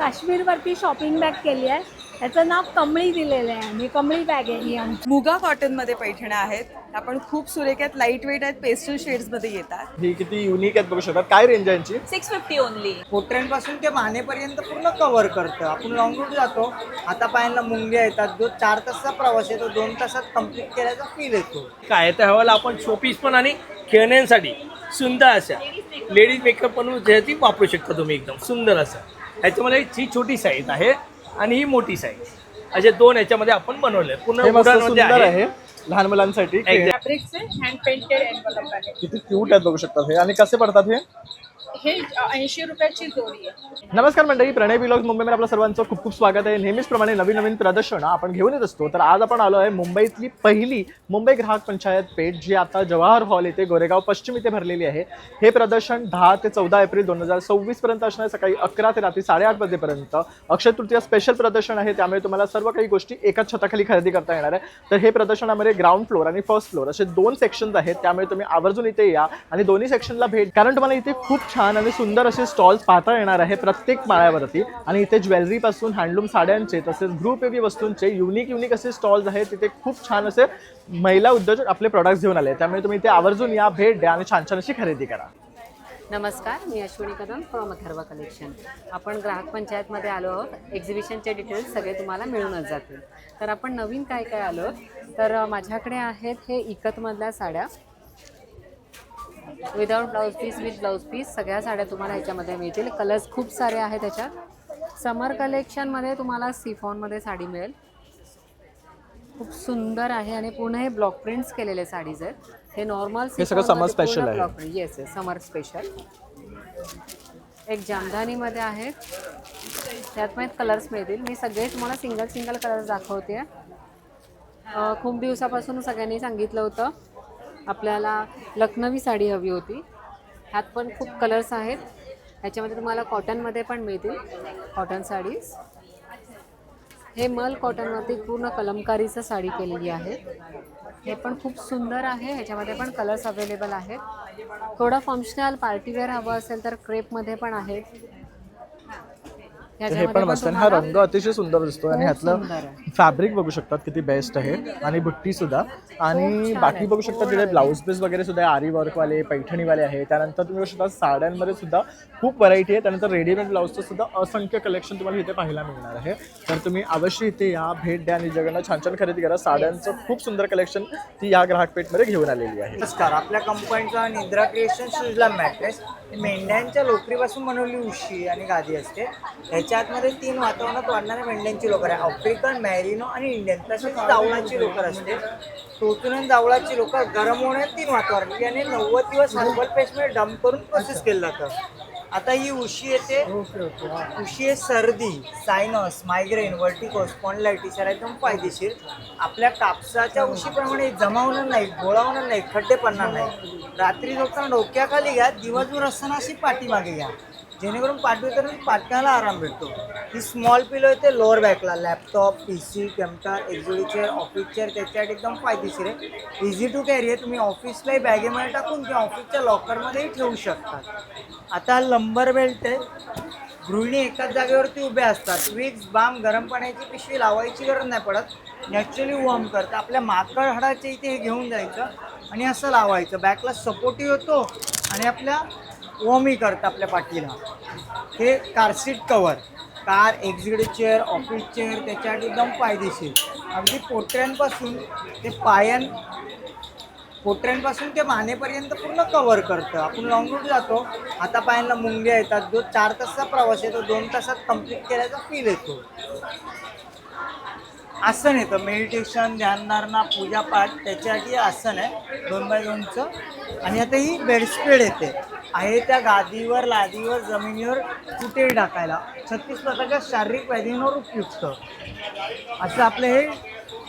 काश्मीरवरती shopping bag केली आहे. याचं नाव कमळी दिलेलं आहे. आणि कमळी बॅग आहे ही आमची. मुगा कॉटन मध्ये पैठण्या आहेत. आपण खूप सुरेख आहेत, लाईट वेट आहेत, पेस्टल शेड्स मध्ये येतात. ही किती युनिक आहेत बघू शकता. काय रेंज आहे यांची? 650 ओनली. पोटऱ्यांपासून ते मानेपर्यंत पूर्ण कव्हर करतं. आपण लॉंग रूट जातो, हातापायांना मुंग्या येतात, जो 4 तासाचा प्रवास आहे तो 2 तासात कंप्लीट केल्याचा फील येतो. काय तर हवाला आपण शोपीस पण आणि खेळण्यांसाठी सुंदर अशा लेडीज मेकअप पण ज्याची वापरू शकता तुम्ही. एकदम सुंदर असं. ह्याच्यामध्ये ही छोटी साईज आहे आणि ही मोठी साईज, असे दोन ह्याच्यामध्ये आपण बनवले. पूर्ण हे मस्त उडानमध्ये सुंदर आहे लहान मुलांसाठी. फॅब्रिकचे हँड पेंटेड एन्व्हलप आहे. किती क्यूट आहेत बघू शकता हे. आणि कसे पडतात हे 80 रुपयाची जोडी आहे. नमस्कार मंडळी, प्रणय व्लॉग्स मुंबईमध्ये आपलं सर्वांचं खूप खूप स्वागत आहे. नेहमीचप्रमाणे नवीन नवीन प्रदर्शनं आपण घेऊन येत असतो. तर आज आपण आलो आहे मुंबईतली पहिली मुंबई ग्राहक पंचायत पेठ, जी आता जवाहर हॉल येथे गोरेगाव पश्चिम इथे भरलेली आहे. हे प्रदर्शन 10 ते 14 एप्रिल 2026 पर्यंत असणार आहे. सकाळी 11 ते रात्री 8:30 वाजेपर्यंत अक्षय तृतीया स्पेशल प्रदर्शन आहे. त्यामुळे तुम्हाला सर्व काही गोष्टी एकाच छताखाली खरेदी करता येणार आहे. तर हे प्रदर्शनामध्ये ग्राउंड फ्लोअर आणि फर्स्ट फ्लोअर असे 2 सेक्शन्स आहेत. त्यामुळे तुम्ही आवर्जून इथे या आणि दोन्ही सेक्शनला भेट, कारण तुम्हाला इथे खूप छान आणि सुंदर असे स्टॉल्स पाहता येणार आहे प्रत्येक माळ्यावरती. आणि इथे ज्वेलरी पासून हँडलूम साड्यांचे तसेच गृहोपयोगी वस्तूंचे युनिक असे स्टॉल्स आहेत. तिथे खूप छान असे महिला उद्योजक आपले प्रोडक्ट्स घेऊन आले. त्यामुळे तुम्ही इथे आवर्जून या, भेट द्या आणि छान अशी खरेदी करा. नमस्कार, मी अश्विनी कदम फ्रॉम अथर्व कलेक्शन. आपण ग्राहक पंचायतमध्ये आलो आहोत. एक्झिबिशनचे डिटेल्स सगळे तुम्हाला मिळूनच जातील. तर आपण नवीन काय काय आलो, तर माझ्याकडे आहेत हे इकतमधल्या साड्या without blouse piece, with blouse piece. सगळ्या साड्या तुम्हाला ह्याच्यामध्ये मिळतील. कलर्स खूप सारे आहेत त्याच्यात. समर कलेक्शनमध्ये तुम्हाला सिफॉनमध्ये साडी मिळेल. खूप सुंदर आहे आणि पूर्ण हे ब्लॉक प्रिंट्स केलेले साडीज आहेत. हे नॉर्मल सगळं समर स्पेशल आहे. येस समर स्पेशल. एक जामधानीमध्ये आहे, त्यात पण कलर्स मिळतील. मी सगळे तुम्हाला सिंगल कलर्स दाखवते. खूप दिवसापासून सगळ्यांनी सांगितलं होतं आपल्याला लखनवी साडी हवी होती. ह्यात पण खूप कलर्स आहेत. ह्याच्यामध्ये तुम्हाला कॉटनमध्ये पण मिळतील कॉटन साडीज. हे मल कॉटनवरती पूर्ण कलमकारीचं साडी केलेली आहे. हे पण खूप सुंदर आहे. ह्याच्यामध्ये पण कलर्स अवेलेबल आहेत. थोडं फंक्शनल पार्टीवेअर हवं असेल तर क्रेपमध्ये पण आहेत. हे पण मस्त आहे. हा रंग अतिशय सुंदर दिसतो आणि ह्यातलं फॅब्रिक बघू शकतात किती बेस्ट आहे. आणि बुट्टी सुद्धा. आणि बाकी बघू शकता तिथे ब्लाऊज पीस वगैरे सुद्धा आहे. आरी वर्कवाले, पैठणीवाले आहे. त्यानंतर तुम्ही बघू शकता साड्यांमध्ये सुद्धा खूप व्हरायटी आहे. त्यानंतर रेडीमेड ब्लाऊजचं सुद्धा असंख्य कलेक्शन तुम्हाला इथे पाहायला मिळणार आहे. तर तुम्ही अवश्य इथे या, भेट द्या आणि जगांना छान खरेदी करा. साड्यांचं खूप सुंदर कलेक्शन ती या ग्राहक पेठमध्ये घेऊन आलेली आहे. नमस्कार, आपल्या कंपनीचा निद्रा क्रिएशन शूजला मॅट्रेस मेंढ्यांच्या लोकरीपासून बनवली उशी आणि गादी असते. ह्याच्या आतमध्ये 3 वातावरणात वाढणाऱ्या मेंढ्यांची लोकर आहे. आफ्रिकन, मॅरिनो आणि इंडियन. तसेच जावळाची लोकर असते. टोचून जावळाची लोकर गरम होण्यात 3 वातावरण आणि 90 दिवस हर्बल पेस्टमध्ये डंप करून प्रोसेस केलं जातं. आता ही उशी येते. उशी आहे सर्दी, सायनस, मायग्रेन, वर्टिको, स्पॉन्डिलायटिस याला एकदम फायदेशीर. आपल्या कापसाच्या उशीप्रमाणे जमा होणार नाही, गोळा होणार नाही, खड्डे पडणार नाही. रात्री झोपताना डोक्याखाली घ्या, दिवसभर असताना अशी पाठीमागे घ्या, जेणेकरून पाठ्याला आराम भेटतो. ही स्मॉल पिलो येते लोअर बॅकला. Laptop, PC, computer, executive chair, office chair त्याच्यासाठी एकदम फायदेशीर आहे. इझी टू कॅरी आहे. तुम्ही ऑफिसलाही बॅगेमध्ये टाकून किंवा ऑफिसच्या लॉकरमध्येही ठेवू शकता. आता लंबर बेल्ट आहे. गृहिणी एकाच जागेवरती उभ्या असतात. विक्स, बाम, गरम पाण्याची पिशवी लावायची गरज नाही पडत. नॅचरली वॉर्म करतं. आपल्या माकड हाडाच्या इथे हे घेऊन जायचं आणि असं लावायचं. बॅकला सपोर्टिव्ह होतो आणि आपल्या वॉर्मही करतं आपल्या पाठीला. हे car seat cover, car, executive chair, office chair त्याच्यासाठी एकदम फायदेशीर. अगदी पोटऱ्यांपासून ते मानेपर्यंत पूर्ण कव्हर करतं. आपण लॉंग रूट जातो, हातापायांना मुंग्या येतात, जो 4 तासाचा प्रवास आहे तो 2 तासात कंप्लीट केल्याचा फील येतो. आसन येतं, मेडिटेशन, ध्यानधारणा, पूजापाठ त्याच्यासाठी आसन आहे 2x2चं. आणि आता ही बेडस्प्रेड येते आहे त्या गादीवर, लादीवर, जमिनीवर कुठेही टाकायला. 36 प्रकारच्या शारीरिक व्याधींवर उपयुक्त असं आपलं हे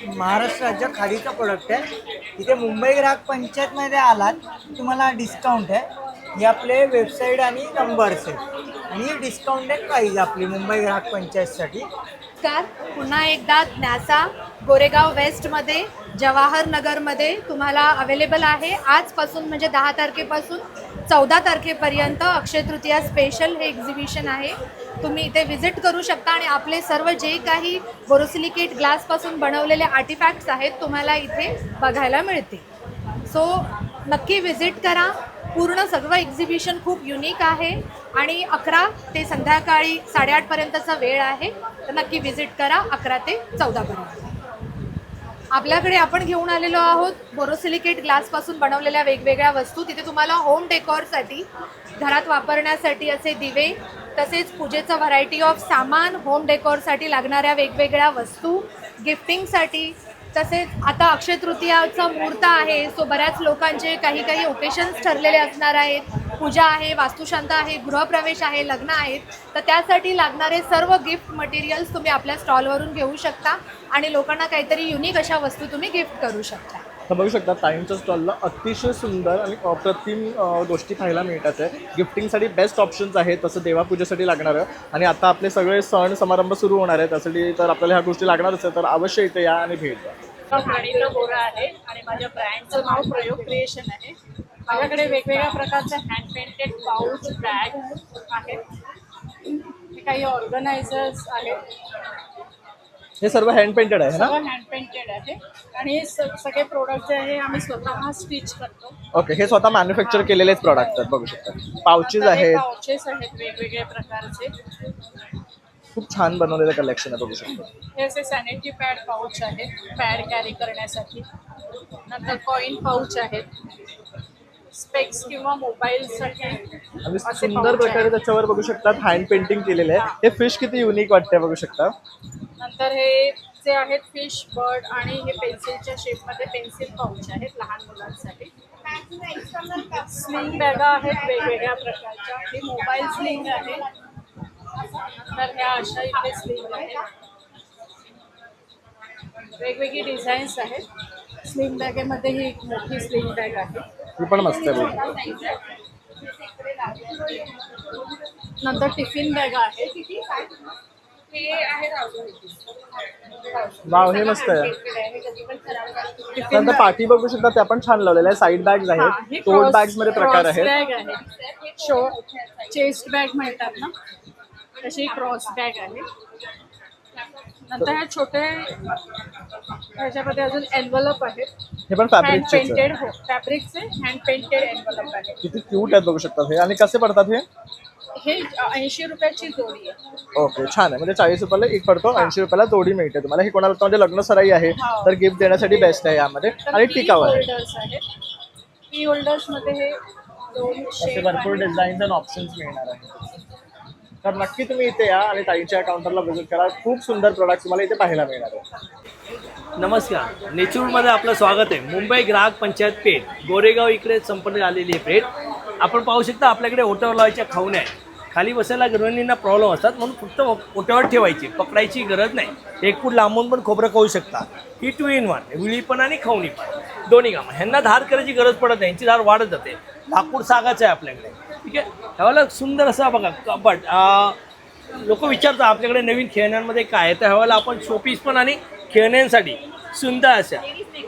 महाराष्ट्र राज्य खादीचं प्रोडक्ट आहे. इथे मुंबई ग्राहक पंचायतमध्ये आलात तुम्हाला डिस्काउंट आहे. हे आपले वेबसाईट आणि नंबर्स आहेत आणि डिस्काउंटेड प्राईज आपली मुंबई ग्राहक पंचायतसाठी. पुन्हा एकदा न्यासा गोरेगाव वेस्टमध्ये जवाहर नगरमध्ये तुम्हाला अवेलेबल आहे. आजपासून म्हणजे 10 तारखेपासून 14 तारखेपर्यंत अक्षय तृतीया स्पेशल हे एक्झिबिशन आहे. तुम्ही इथे व्हिजिट करू शकता आणि आपले सर्व जे काही बोरोसिलिकेट ग्लासपासून बनवलेले आर्टिफॅक्ट्स आहेत तुम्हाला इथे बघायला मिळतील. सो नक्की व्हिजिट करा. पूर्ण सगळं एक्झिबिशन खूप युनिक आहे आणि 11 ते संध्याकाळी 8:30पर्यंतचा वेळ आहे. तर नक्की व्हिजिट करा 11 ते 14पर्यंत. आपल्याकडे आपण घेऊन आलेलो आहोत बोरोसिलिकेट ग्लासपासून बनवलेल्या वेगवेगळ्या वस्तू. तिथे तुम्हाला होम डेकॉरसाठी घरात वापरण्यासाठी असे दिवे, तसेच पूजेचं व्हरायटी ऑफ सामान, होम डेकॉरसाठी लागणाऱ्या वेगवेगळ्या वस्तू, गिफ्टिंगसाठी, तसेच आता अक्षय तृतीयाचा मुहूर्त आहे. सो बऱ्याच लोकांचे काही काही ओकेशन्स ठरलेले असणार आहेत. पूजा आहे, वास्तुशांत आहे, गृहप्रवेश आहे, लग्न आहेत. तर त्यासाठी लागणारे सर्व गिफ्ट मटेरियल्स तुम्ही आपल्या स्टॉलवरून घेऊ शकता आणि लोकांना काहीतरी युनिक अशा वस्तू तुम्ही गिफ्ट करू शकता. तर बघू शकता ताईंच्या स्टॉलला अतिशय सुंदर आणि अप्रतिम गोष्टी पाहायला मिळतात आहे. गिफ्टिंगसाठी बेस्ट ऑप्शन्स आहेत, तसं देवापूजेसाठी लागणारं. आणि आता आपले सगळे सण समारंभ सुरू होणार आहेत, त्यासाठी तर आपल्याला ह्या गोष्टी लागणारच आहे. तर अवश्य इथे या आणि भेट द्या. खाणीचा बोरा आहे आणि माझ्या ब्रँडचं नाव प्रयोग क्रिएशन आहे. माझ्याकडे वेगवेगळ्या प्रकारचे हँड पेंटेड पाऊच बॅग आहेत. काही ऑर्गनायझर्स आहेत. हे सर्व हँड पेंटेड आहे ना? सगळं हँड पेंटेड आहे आणि हे सगळे प्रोडक्ट जे आहे आम्ही स्वतः स्टिच करतो. ओके, हे स्वतः मॅन्युफॅक्चर केलेलेच प्रॉडक्ट आहेत. बघू शकता पाउचेस आहेत, पाउचेस आहेत वेगवेगळ्या प्रकारचे. खूप छान बनवलेलं कलेक्शन आहे. बघू शकता हे असे सॅनिटरी पॅड पाऊच आहेत पॅड कॅरी करण्यासाठी. नंतर कॉईन पाऊच आहेत. स्पेक्स किंवा मोबाईलसाठी आणि सुंदर प्रकारे त्याच्यावर बघू शकतात हँड पेंटिंग केलेलं आहे. हे फिश किती युनिक वाटते बघू शकता. नंतर हे जे आहेत फिश बर्ड आणि हे पेन्सिलच्या शेपमध्ये पेन्सिल पाऊच आहेत लहान मुलांसाठी. स्लिंग बॅगा आहेत वेगवेगळ्या प्रकारच्या. ही मोबाईल स्लिंग आहे. नंतर ह्या अशा इथे स्लिंग आहेत. वेगवेगळी डिझाईन्स आहेत. स्लिंग बॅगेमध्ये ही एक मोठी स्लिंग बॅग आहे. ही पण मस्त आहे बघू. नंतर टिफिन बॅग आहे. वाव, हे मस्त आहे. नंतर पाठी बघू शकता त्या पण छान लावलेल्या आहे. साईड बॅग्स आहेत, टोट बॅग्स मध्ये प्रकार आहेत. बॅग आहे. शो चेस्ट बॅग म्हणतात ना, तशी क्रॉस बॅग आहे. नंतर ह्या छोटे ह्याच्यामध्ये अजून एन्व्हलप आहेत. हे पण हँड फॅब्रिकचे पेंटेड फॅब्रिकचे हँड पेंटेड एन्व्हलप आहे. किती क्यूट आहेत बघू शकता हे. आणि कसे पडतात हे? हे 80 रुपयाची जोडी आहे. ओके, छान आहे. म्हणजे 40 रुपयाला एक पडतो, 80 रुपयाला जोडी मिळते तुम्हाला. ही कोणाला म्हणजे लग्न सराई आहे तर गिफ्ट देण्यासाठी बेस्ट आहे यामध्ये. आणि टिकाऊ आहे. होल्डर्स आहेत. की होल्डर्स मध्ये हे दोन असे शेप भरपूर डिझाईन्स आणि ऑप्शन्स मिळणार आहेत. तर नक्की तुम्ही इथे या आणि ताईच्या काउंटरला व्हिजिट करा. खूप सुंदर प्रोडक्ट तुम्हाला इथे पाहायला मिळणार आहे. नमस्कार, नेचरमध्ये आपलं स्वागत आहे. मुंबई ग्राहक पंचायत पेठ गोरेगाव इकडे संपन्न आलेली आहे पेठ. आपण पाहू शकता आपल्याकडे ओट्यावर लावायच्या खावण्या आहेत. खाली बसायला गृहिणींना प्रॉब्लेम असतात म्हणून फक्त ओट्यावर ठेवायची, पकडायची गरज नाही. एक फूट लांबून पण खोबरं खाऊ शकता. ही 2 in 1 विळी पण आणि खवणी पण दोन्ही कामं. ह्यांना धार करायची गरज पडत नाही, यांची धार वाढत जाते. लाकूड सागाचं आहे आपल्याकडे. ठीक आहे, ह्यावेळेला सुंदर असा बघा कपाट. लोक विचारतात आपल्याकडे नवीन खेळण्यांमध्ये काय आहे, तर ह्यावेळेला आपण शोपीस पण आणि खेळण्यांसाठी सुंदर अशा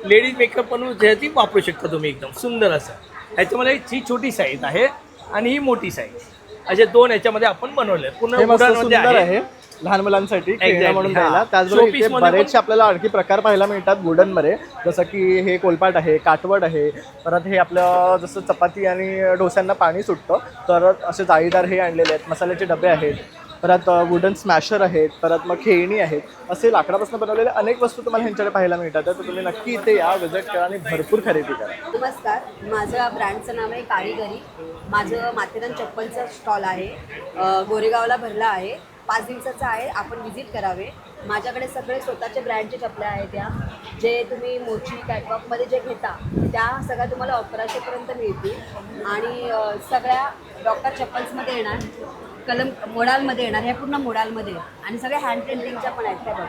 लेडीज मेकअप पण ती वापरू शकता तुम्ही. एकदम सुंदर असं. ह्याच्यामध्ये ही छोटी साईज आहे आणि ही मोठी साईज, असे 2 ह्याच्यामध्ये आपण बनवले. पूर्ण हे मस्त वुडनमध्ये सुंदर आहे. आहे लहान मुलांसाठी खेळण्या Exactly, म्हणून हा. द्यायला. त्याचबरोबर Showpiece इथे मध्ये बरेचसे आपल्याला आणखी प्रकार पाहायला मिळतात वुडन मध्ये. जसं की हे कोलपाट आहे, काटवड आहे. परत हे आपलं जसं चपाती आणि डोस्यांना पाणी सुटतं तर असे जाळीदार हे आणलेले आहेत. मसाल्याचे डबे आहेत. परत वुडन स्मॅशर आहेत. परत मग खेळणी आहेत. असे लाकडापासून बनवलेले अनेक वस्तू तुम्हाला ह्यांच्याकडे पाहायला मिळतात. तर तुम्ही नक्की इथे या, व्हिजिट करा आणि भरपूर खरेदी करा. नमस्कार, माझं ब्रँडचं नाव आहे काळीगरी. माझं माथेरान चप्पलचं स्टॉल आहे, गोरेगावला भरला आहे. 5 दिवसाचं आहे. आपण व्हिजिट करावे. माझ्याकडे सगळे स्वतःचे ब्रँडचे चपल्या आहेत. त्या जे तुम्ही मोची कॅटवॉकमध्ये जे घेता त्या सगळ्या तुम्हाला 1100पर्यंत मिळतील. आणि सगळ्या डॉक्टर चप्पल्समध्ये येणार, कलम मोडालमध्ये येणार. ह्या पूर्ण मोडालमध्ये आणि सगळ्या हँड पेंटिंगच्या पण आहेत त्या बघा.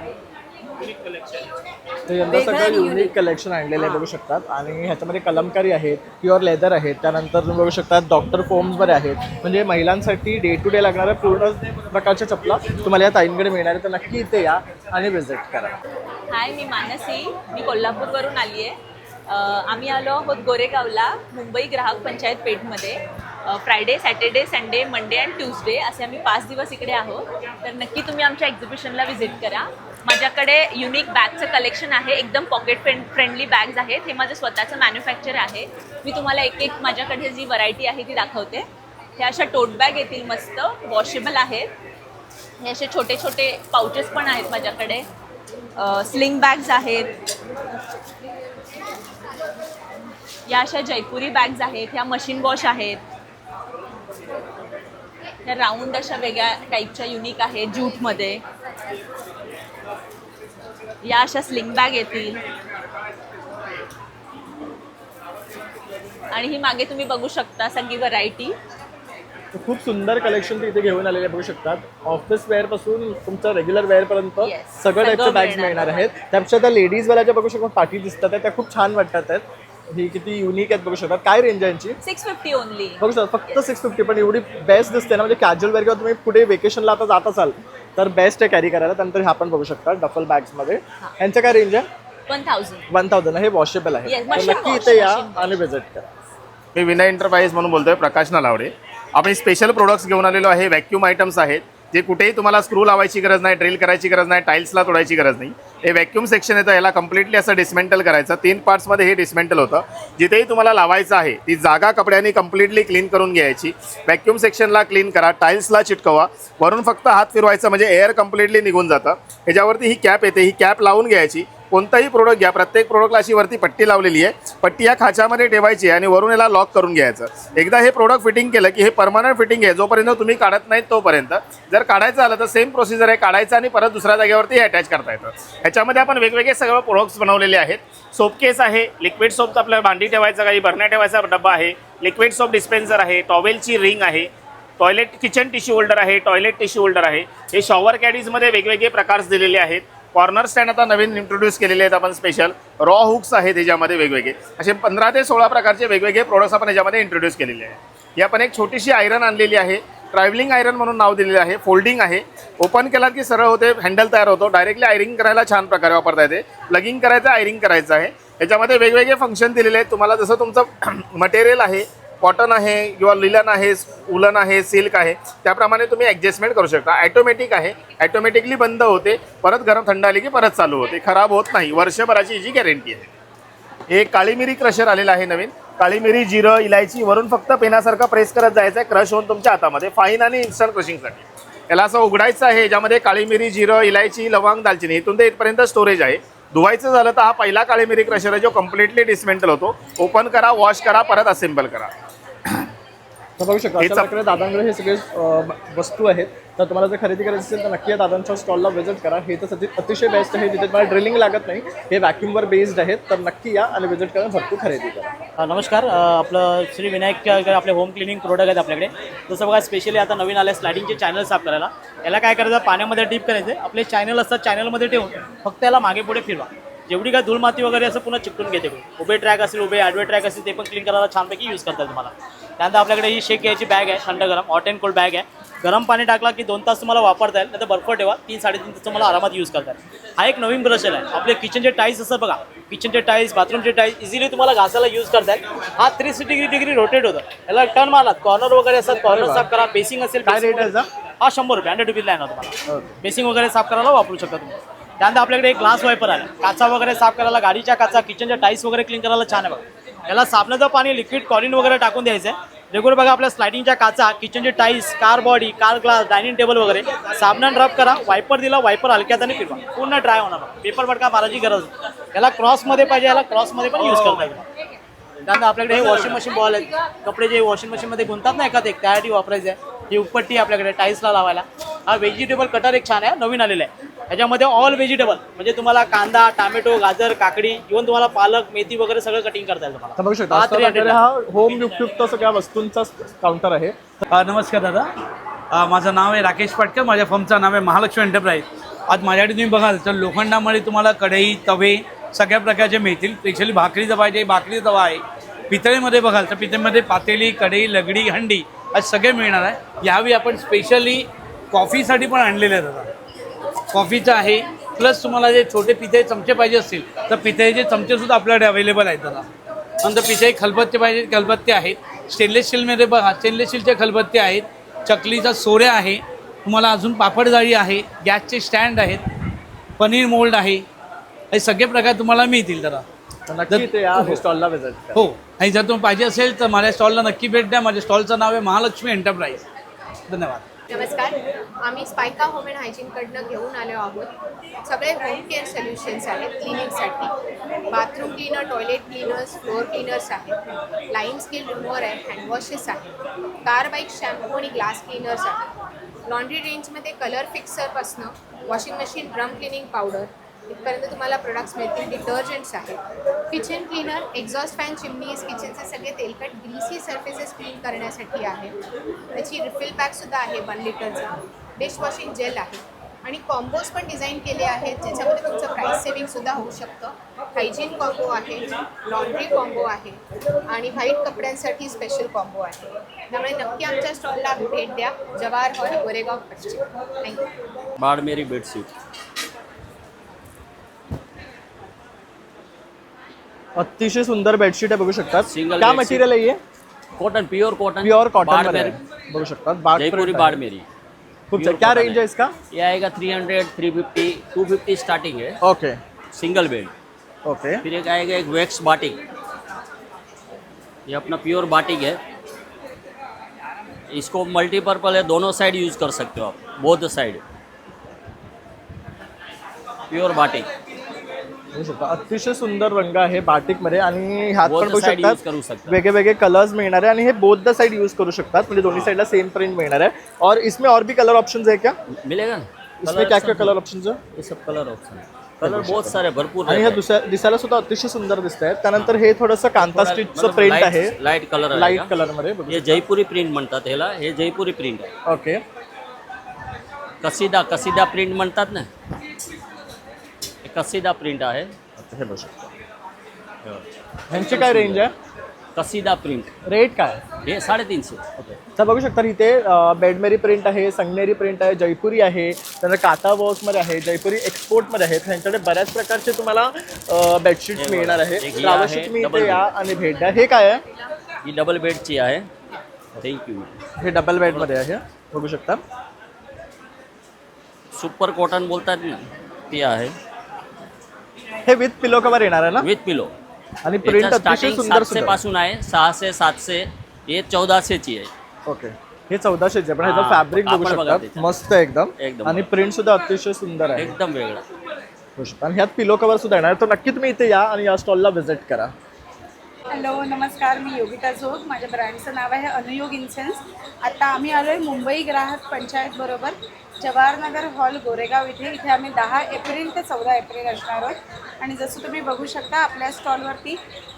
तर यंदा सगळं युनिक कलेक्शन आणलेलं आहे बघू शकतात. आणि ह्याच्यामध्ये कलमकारी आहेत, प्युअर लेदर आहेत. त्यानंतर तुम्ही बघू शकता डॉक्टर फोम्समध्ये आहेत. म्हणजे महिलांसाठी डे टू डे लागणाऱ्या पूर्ण प्रकारच्या चपला तुम्हाला या ताईंकडे मिळणार आहे. तर नक्की इथे या आणि व्हिजिट करा. हाय, मी मानसी. मी कोल्हापूरवरून आली आहे. आम्ही आलो आहोत गोरेगावला मुंबई ग्राहक पंचायत पेठमध्ये. Friday, Saturday, Sunday, Monday and Tuesday असे आम्ही 5 दिवस इकडे आहोत. तर नक्की तुम्ही आमच्या एक्झिबिशनला व्हिजिट करा. माझ्याकडे युनिक बॅगचं कलेक्शन आहे. एकदम पॉकेट फ्रेंडली बॅग्स आहेत. हे माझं स्वतःचं मॅन्युफॅक्चर आहे. मी तुम्हाला एक माझ्याकडे जी व्हरायटी आहे ती दाखवते. हे अशा टोट बॅग येतील, मस्त वॉशेबल आहेत. हे असे छोटे छोटे पाउचेस पण आहेत माझ्याकडे. स्लिंग बॅग्स आहेत. या अशा जयपुरी बॅग्स आहेत. ह्या मशीन वॉश आहेत. ह्या राऊंड अशा वेगळ्या टाईपच्या युनिक आहेत ज्यूटमध्ये. या अशा स्लिंग बॅग येतील. आणि ही मागे तुम्ही बघू शकता सगळी व्हरायटी. खूप सुंदर कलेक्शन ते इथे घेऊन आलेले बघू शकतात. ऑफिस वेअर पासून तुमचं रेग्युलर वेअर पर्यंत Yes. सगळं टाईपच्या सगळं बॅग्स मिळणार मिळणार आहेत. त्यापेक्षा त्या लेडीज वेअरच्या बघू शकतो पाठी दिसतात आहेत, त्या खूप छान वाटतात आहेत. ही किती युनिक आहेत बघू शकतात. काय रेंज आहे यांची? 650 ओनली. बघू शकता फक्त 650, पण एवढी बेस्ट दिसते ना. म्हणजे कॅज्युअल वेअर किंवा तुम्ही पुढे वेकेशनला आता जात असाल तर बेस्ट आहे कॅरी करायला. त्यानंतर ह्या पण बघू शकता डफल बॅग्समध्ये. यांचं काय रेंज आहे? 1000. 1000. हे वॉशेबल आहे. Yes, तर machine नक्की wash, इथे या machine आणि विजिट करा. मी विनय एंटरप्राइज म्हणून बोलतोय, प्रकाश नलावडे. आपण स्पेशल प्रोडक्ट्स घेऊन आलेलो आहे. व्हॅक्यूम आयटम्स आहेत जे कुठेही तुम्हाला स्क्रू लावायची गरज नाही, ड्रिल करायची गरज नाही, टाईल्सला तोडायची गरज नाही. हे व्हॅक्यूम सेक्शन येतं. याला कम्प्लिटली असं डिसमेंटल करायचं. 3 पार्ट्समध्ये हे डिसमेंटल होतं. जिथेही तुम्हाला लावायचं आहे ती जागा कपड्यांनी कम्प्लिटली क्लीन करून घ्यायची. व्हॅक्यूम सेक्शनला क्लीन करा, टाईल्सला चिटकवा, वरून फक्त हात फिरवायचा म्हणजे एअर कम्प्लिटली निघून जातं. ह्याच्यावरती ही कॅप येते. ही कॅप लावून घ्यायची. कोणताही प्रोडक्ट घ्या, प्रत्येक प्रोडक्टला अशी वरती पट्टी लावलेली आहे. पट्टी या खाच्यामध्ये ठेवायची आणि वरून याला लॉक करून घ्यायचं. एकदा हे प्रोडक्ट फिटिंग केलं की हे परमनंट फिटिंग आहे. जोपर्यंत तुम्ही काढत नाहीत तोपर्यंत. जर काढायचं आलं तर सेम प्रोसिजर आहे, काढायचं आणि परत दुसऱ्या जागेवरती अटॅच करता येतं. ह्याच्यामध्ये आपण वेगवेगळे सगळे प्रोडक्ट्स बनवलेले आहेत. सोप केस आहे, लिक्विड सोपचा आपल्याला भांडी ठेवायचा, काही भरण्या ठेवायचा डब्बा आहे, लिक्विड सोप डिस्पेन्सर आहे, टॉवेलची रिंग आहे, टॉयलेट किचन टिश्यू होल्डर आहे, टॉयलेट टिश्यू होल्डर आहे. हे शॉवर कॅडीजमध्ये वेगवेगळे प्रकार दिलेले आहेत. कॉर्नर स्टँड आता नवीन इंट्रोड्यूस केलेले आहेत आपण स्पेशल. रॉ हुक्स आहेत ह्याच्यामध्ये वेगवेगळे. असे 15 ते 16 प्रकारचे वेगवेगळे प्रोडक्ट्स आपण ह्याच्यामध्ये इंट्रोड्यूस केलेले आहेत. ही आपण एक छोटीशी आयरन आणलेली आहे. ट्रॅव्हलिंग आयरन म्हणून नाव दिलेलं आहे. फोल्डिंग आहे. ओपन केला की सरळ होते, हँडल तयार होतो. डायरेक्टली आयरिंग करायला छान प्रकारे वापरता येते. प्लगिंग करायचं, आयरिंग करायचं आहे. ह्याच्यामध्ये वेगवेगळे फंक्शन दिलेले आहेत. तुम्हाला जसं तुमचं मटेरियल आहे, कॉटन आहे किंवा लिलन आहे, उलन आहे, सिल्क आहे, त्याप्रमाणे तुम्ही ॲडजस्टमेंट करू शकता. ॲटोमॅटिक आहे. ॲटोमॅटिकली बंद होते, परत गरम थंड आली की परत चालू होते. खराब होत नाही. वर्षभराची हिची गॅरंटी आहे. एक काळी मिरी क्रशर आलेला आहे नवीन. काळी मिरी, जिरं, इलायची वरून फक्त पेनासारखं प्रेस करत जायचं आहे, क्रश होऊन तुमच्या हातामध्ये. फाईन आणि इन्स्टंट क्रशिंगसाठी. याला असं उघडायचं आहे. याच्यामध्ये काळी मिरी, जिरं, इलायची, लवंग, दालचिनी इथून ते इथपर्यंत स्टोरेज आहे. धुवायचं झालं तर हा पहिला काळी मिरी क्रशर आहे जो कम्प्लिटली डिसमेंटल होतो. ओपन करा, वॉश करा, परत असेंबल करा. तर बघू शकता आपल्याकडे दादांकडे हे सगळे वस्तू आहेत. तर तुम्हाला जर खरेदी करायची असेल तर नक्की या दादांच्या स्टॉलला व्हिजिट करा. हे तर अतिशय बेस्ट आहे. तिथे तुम्हाला ड्रिलिंग लागत नाही. हे व्हॅक्यूमवर बेस्ड आहेत. तर नक्की या आणि व्हिजिट करा, भरपूर खरेदी करा. नमस्कार. आपलं श्री विनायक आपले होम क्लिनिंग प्रोडक्ट आहेत आपल्याकडे. जसं बघा स्पेशली आता नवीन आले स्लायडिंगचे चॅनल साफ करायला. याला काय करायचं, पाण्यामध्ये डीप करायचं. आपले चॅनल असतात, चॅनलमध्ये ठेवून फक्त याला मागे पुढे फिरवा. जेवढी काय धूळ माती वगैरे असं पुन्हा चिकटून घेते. उभे ट्रॅक असेल, उभे आडवे ट्रॅक असेल, ते पण क्लीन करायला छानपैकी यूज करतात तुम्हाला. त्यानंतर आपल्याकडे ही शेक घ्यायची बॅग आहे, थंड गरम हॉट अँड कोल्ड बॅग आहे. गरम पाणी टाकला की 2 तास तुम्हाला वापरता येईल. नाही तर बर्फ ठेवा, 3-3.5 तास तुम्हाला आरामात यूज करता येईल. हा एक नवीन ब्रश आहे. आपले किचनचे टाईल्स असतात बघा, किचनचे टाईल्स, बाथरूमचे टाईल्स इझिली तुम्हाला घासायला यूज करता येईल. हा 360 डिग्री रोटेट होतं. याला टर्न मारलात, कॉर्नर वगैरे असतात, कॉर्नर साफ करा. बेसिंग असेल, काय रेट आहे? हा 100 रुपये 100 रुपीजला आहे ना तुम्हाला. बेसिंग वगैरे साफ करायला वापरू शकता तुम्ही. त्यानंतर आपल्याकडे एक ग्लास वायपर आहे, काचा वगैरे साफ करायला, गाडीच्या काचा, किचनच्या टाईल्स वगैरे क्लीन करायला छान आहे बघा. याला साबणाचं पाणी, लिक्विड कॉलिन वगैरे टाकून द्यायचं आहे. रेग्युलर बघा आपल्या स्लायडिंगच्या काचा, किचनचे tiles, car body, car glass, dining table वगैरे साबणाने रब करा. वायपर दिला, वायपर हलक्यात आणि फिरवा, पूर्ण ड्राय होणार. पेपर बडका मारायची गरज नाही. याला क्रॉसमध्ये पाहिजे, याला क्रॉसमध्ये पण यूज करता येईल. त्यानंतर आपल्याकडे हे वॉशिंग मशीन बॉल आहेत. कपडे जे वॉशिंग मशीनमध्ये गुंतात ना एखाद एक, त्यासाठी वापरायचं आहे. ही उपपट्टी आपल्याकडे टाईल्सला लावायला. हा व्हेजिटेबल कटर एक छान आहे, नवीन आलेला आहे. ह्याच्यामध्ये ऑल व्हेजिटेबल म्हणजे तुम्हाला कांदा, टॅमॅटो, गाजर, काकडी, इव्हन तुम्हाला पालक, मेथी वगैरे सगळं कटिंग करता येईल तुम्हाला. बघू शकता हा होम उपयुक्त सगळ्या वस्तूंचा काउंटर आहे. नमस्कार दादा, माझं नाव आहे राकेश पाटकर. माझ्या फर्मचं नाव आहे महालक्ष्मी एंटरप्राइज. आज माझ्याकडे तुम्ही बघाल तर लोखंडामध्ये तुम्हाला कढई, तवे सगळ्या प्रकारचे मिळतील. स्पेशली भाकरीचं पाहिजे, भाकरीचा तवा आहे. पितळेमध्ये बघाल तर पितळेमध्ये पातेली, कढई, लगडी, हंडी आज सगळे मिळणार आहे. यावेळी आपण स्पेशली कॉफीसाठी पण आणलेले आहेत दादा. कॉफीचं आहे, प्लस तुम्हाला जे छोटे पितळे चमचे पाहिजे असतील तर पितळेचे चमचेसुद्धा आपल्याकडे अवेलेबल आहेत दादा. नंतर पिछे खलबत्ते पाहिजे खलबत्ते आहेत. स्टेनलेस स्टीलमध्ये बघा स्टेनलेस स्टीलचे खलबत्ते आहेत. चकलीचा सोऱ्या आहे. तुम्हाला अजून पापड जाळी आहे. गॅसचे स्टँड आहेत. पनीर मोल्ड आहे. हे सगळे प्रकार तुम्हाला मिळतील जरा. तर नक्की इथे या स्टॉलला व्हिजिट करा. हो आणि जर तुम्ही पाहिजे असेल तर माझ्या स्टॉलला नक्की भेट द्या. माझ्या स्टॉलचं नाव आहे महालक्ष्मी एंटरप्राइज. धन्यवाद. नमस्कार, आम्ही स्पायका होम अँड हायजीनकडनं घेऊन आलो आहोत. सगळे होम केअर सोल्युशन्स आहेत क्लिनिकसाठी. Bathroom cleaner, toilet cleaners, floor cleaners आहेत. लाईन स्किन रिमूव्हर आहे, हँडवॉशेस आहेत. कार बाईक शॅम्पू आणि ग्लास क्लीनर्स आहेत. लॉन्ड्री रेंजमध्ये कलर फिक्सरपासनं washing machine, drum cleaning powder इथपर्यंत तुम्हाला प्रोडक्ट्स मिळतील. डिटर्जंट्स आहेत. Kitchen cleaner, exhaust fan, chimneys, किचनचे सगळे तेलकट ग्रीसी सर्फेसेस क्लीन करण्यासाठी आहे. त्याची रिफिल पॅकसुद्धा आहे 1 लिटरचं. डिशवॉशिंग जेल आहे आणि कॉम्बोज पण डिझाईन केले आहेत ज्याच्यामध्ये तुमचं प्राईस सेविंगसुद्धा होऊ शकतं. हायजीन कॉम्बो आहे, लॉन्ड्री कॉम्बो आहे आणि व्हाईट कपड्यांसाठी स्पेशल कॉम्बो आहे. त्यामुळे नक्की आमच्या स्टॉलला भेट द्या. जवाहर हॉल, गोरेगाव पश्चिम. थँक्यू. बाड़मेरी बेडशीट अतिशय सुंदर बेडशीट आहे, बघू शकतात. Single क्या bedsheet. मटेरियल आहे ये? Cotton, pure cotton, pure cotton मध्ये बाड़मेरी, आहे. बघू शकतात. बाग जयपुरी print आहे. बाड़मेरी. खूप Pure छान. क्या cotton रेंज है इसका? ये आएगा 300, 350, 250 स्टार्टिंग है. Okay single bed. ओके. फिर एक आएगा एक वैक्स बाटिक. ये अपना प्योर बाटिक है. इसको मल्टीपर्पल है, दोनों साइड यूज कर सकते हो आप, बोथ साइड. Pure batik. बघू शकता अतिशय सुंदर रंग आहे बाटिक मध्ये आणि ह्यात पण Both बघू side use करू शकतात शकता. वेगळे वेगळे कलर्स मिळणार आहे आणि हे बोथ द साइड यूज करू शकतात. म्हणजे दोन्ही साइडला सेम प्रिंट मिळणार आहे. और इसमें और भी कलर ऑप्शंस है क्या? मिलेगा ना. इसमें क्या क्या कलर ऑप्शंस है? ये सब कलर ऑप्शन है. कलर बहुत सारे भरपूर आणि रहते हे हैं. दिसायला सुद्धा अतिशय सुंदर दिसत आहेत. त्यानंतर हे थोडंसं कांता स्टिचचं प्रिंट आहे. लाईट कलर लाईट कलर मध्ये बघू हे जयपुरी प्रिंट म्हणतात ह्याला. हे जयपुरी प्रिंट आहे. ओके. कसिदा प्रिंट म्हणतात ना. हे कसिदा प्रिंट आहे. हे बघू शकता. ह्यांची काय रेंज आहे? कसिदा प्रिंट रेट काय? हे 350. ओके. तर बघू शकता इथे बेडमेरी प्रिंट आहे, संगनेरी प्रिंट आहे, जयपुरी आहे, त्यानंतर काता वर्क्समध्ये आहे, जयपुरी एक्सपोर्टमध्ये आहे. ह्यांच्याकडे बऱ्याच प्रकारचे तुम्हाला बेडशीट्स मिळणार आहे. एक ही अवश्य आहे, तुम्ही double इथे या bed. आणि भेट द्या. हे काय आहे? ही डबल बेडची आहे. थँक्यू. हे डबल बेडमध्ये आहे. बघू शकता. सुपर कॉटन बोलतात ना, ती आहे. हे विथ पिलो कवर येणार आहे ना? विथ पिलो. आणि प्रिंट अतिशय स्टार्टिंग सुंदर 700 पासून आहे. 600, 700. हे 1400ची आहे. ओके. हे 1400 चे पण ह्याचं हा, फॅब्रिक बघू आपण बघा शकता. त्याच्यात. मस्त आहे एकदम. एकदम. आणि प्रिंट सुद्धा अतिशय सुंदर आहे. एकदम वेगळा. बघू शकता. आणि ह्यात पिलो कवर सुद्धा येणार आहे. तर नक्की तुम्ही इथे या आणि या स्टॉलला व्हिजिट करा. हॅलो नमस्कार, मी योगिता जोग. माझ्या ब्रँडचं नाव आहे अनुयोग इन्सेन्स. आता आम्ही आलो आहे मुंबई ग्राहक पंचायत बरोबर जवाहरनगर हॉल गोरेगाव इथे आम्ही 10 एप्रिल ते 14 एप्रिल असणार आहोत. आणि जसं तुम्ही बघू शकता आपल्या स्टॉलवरती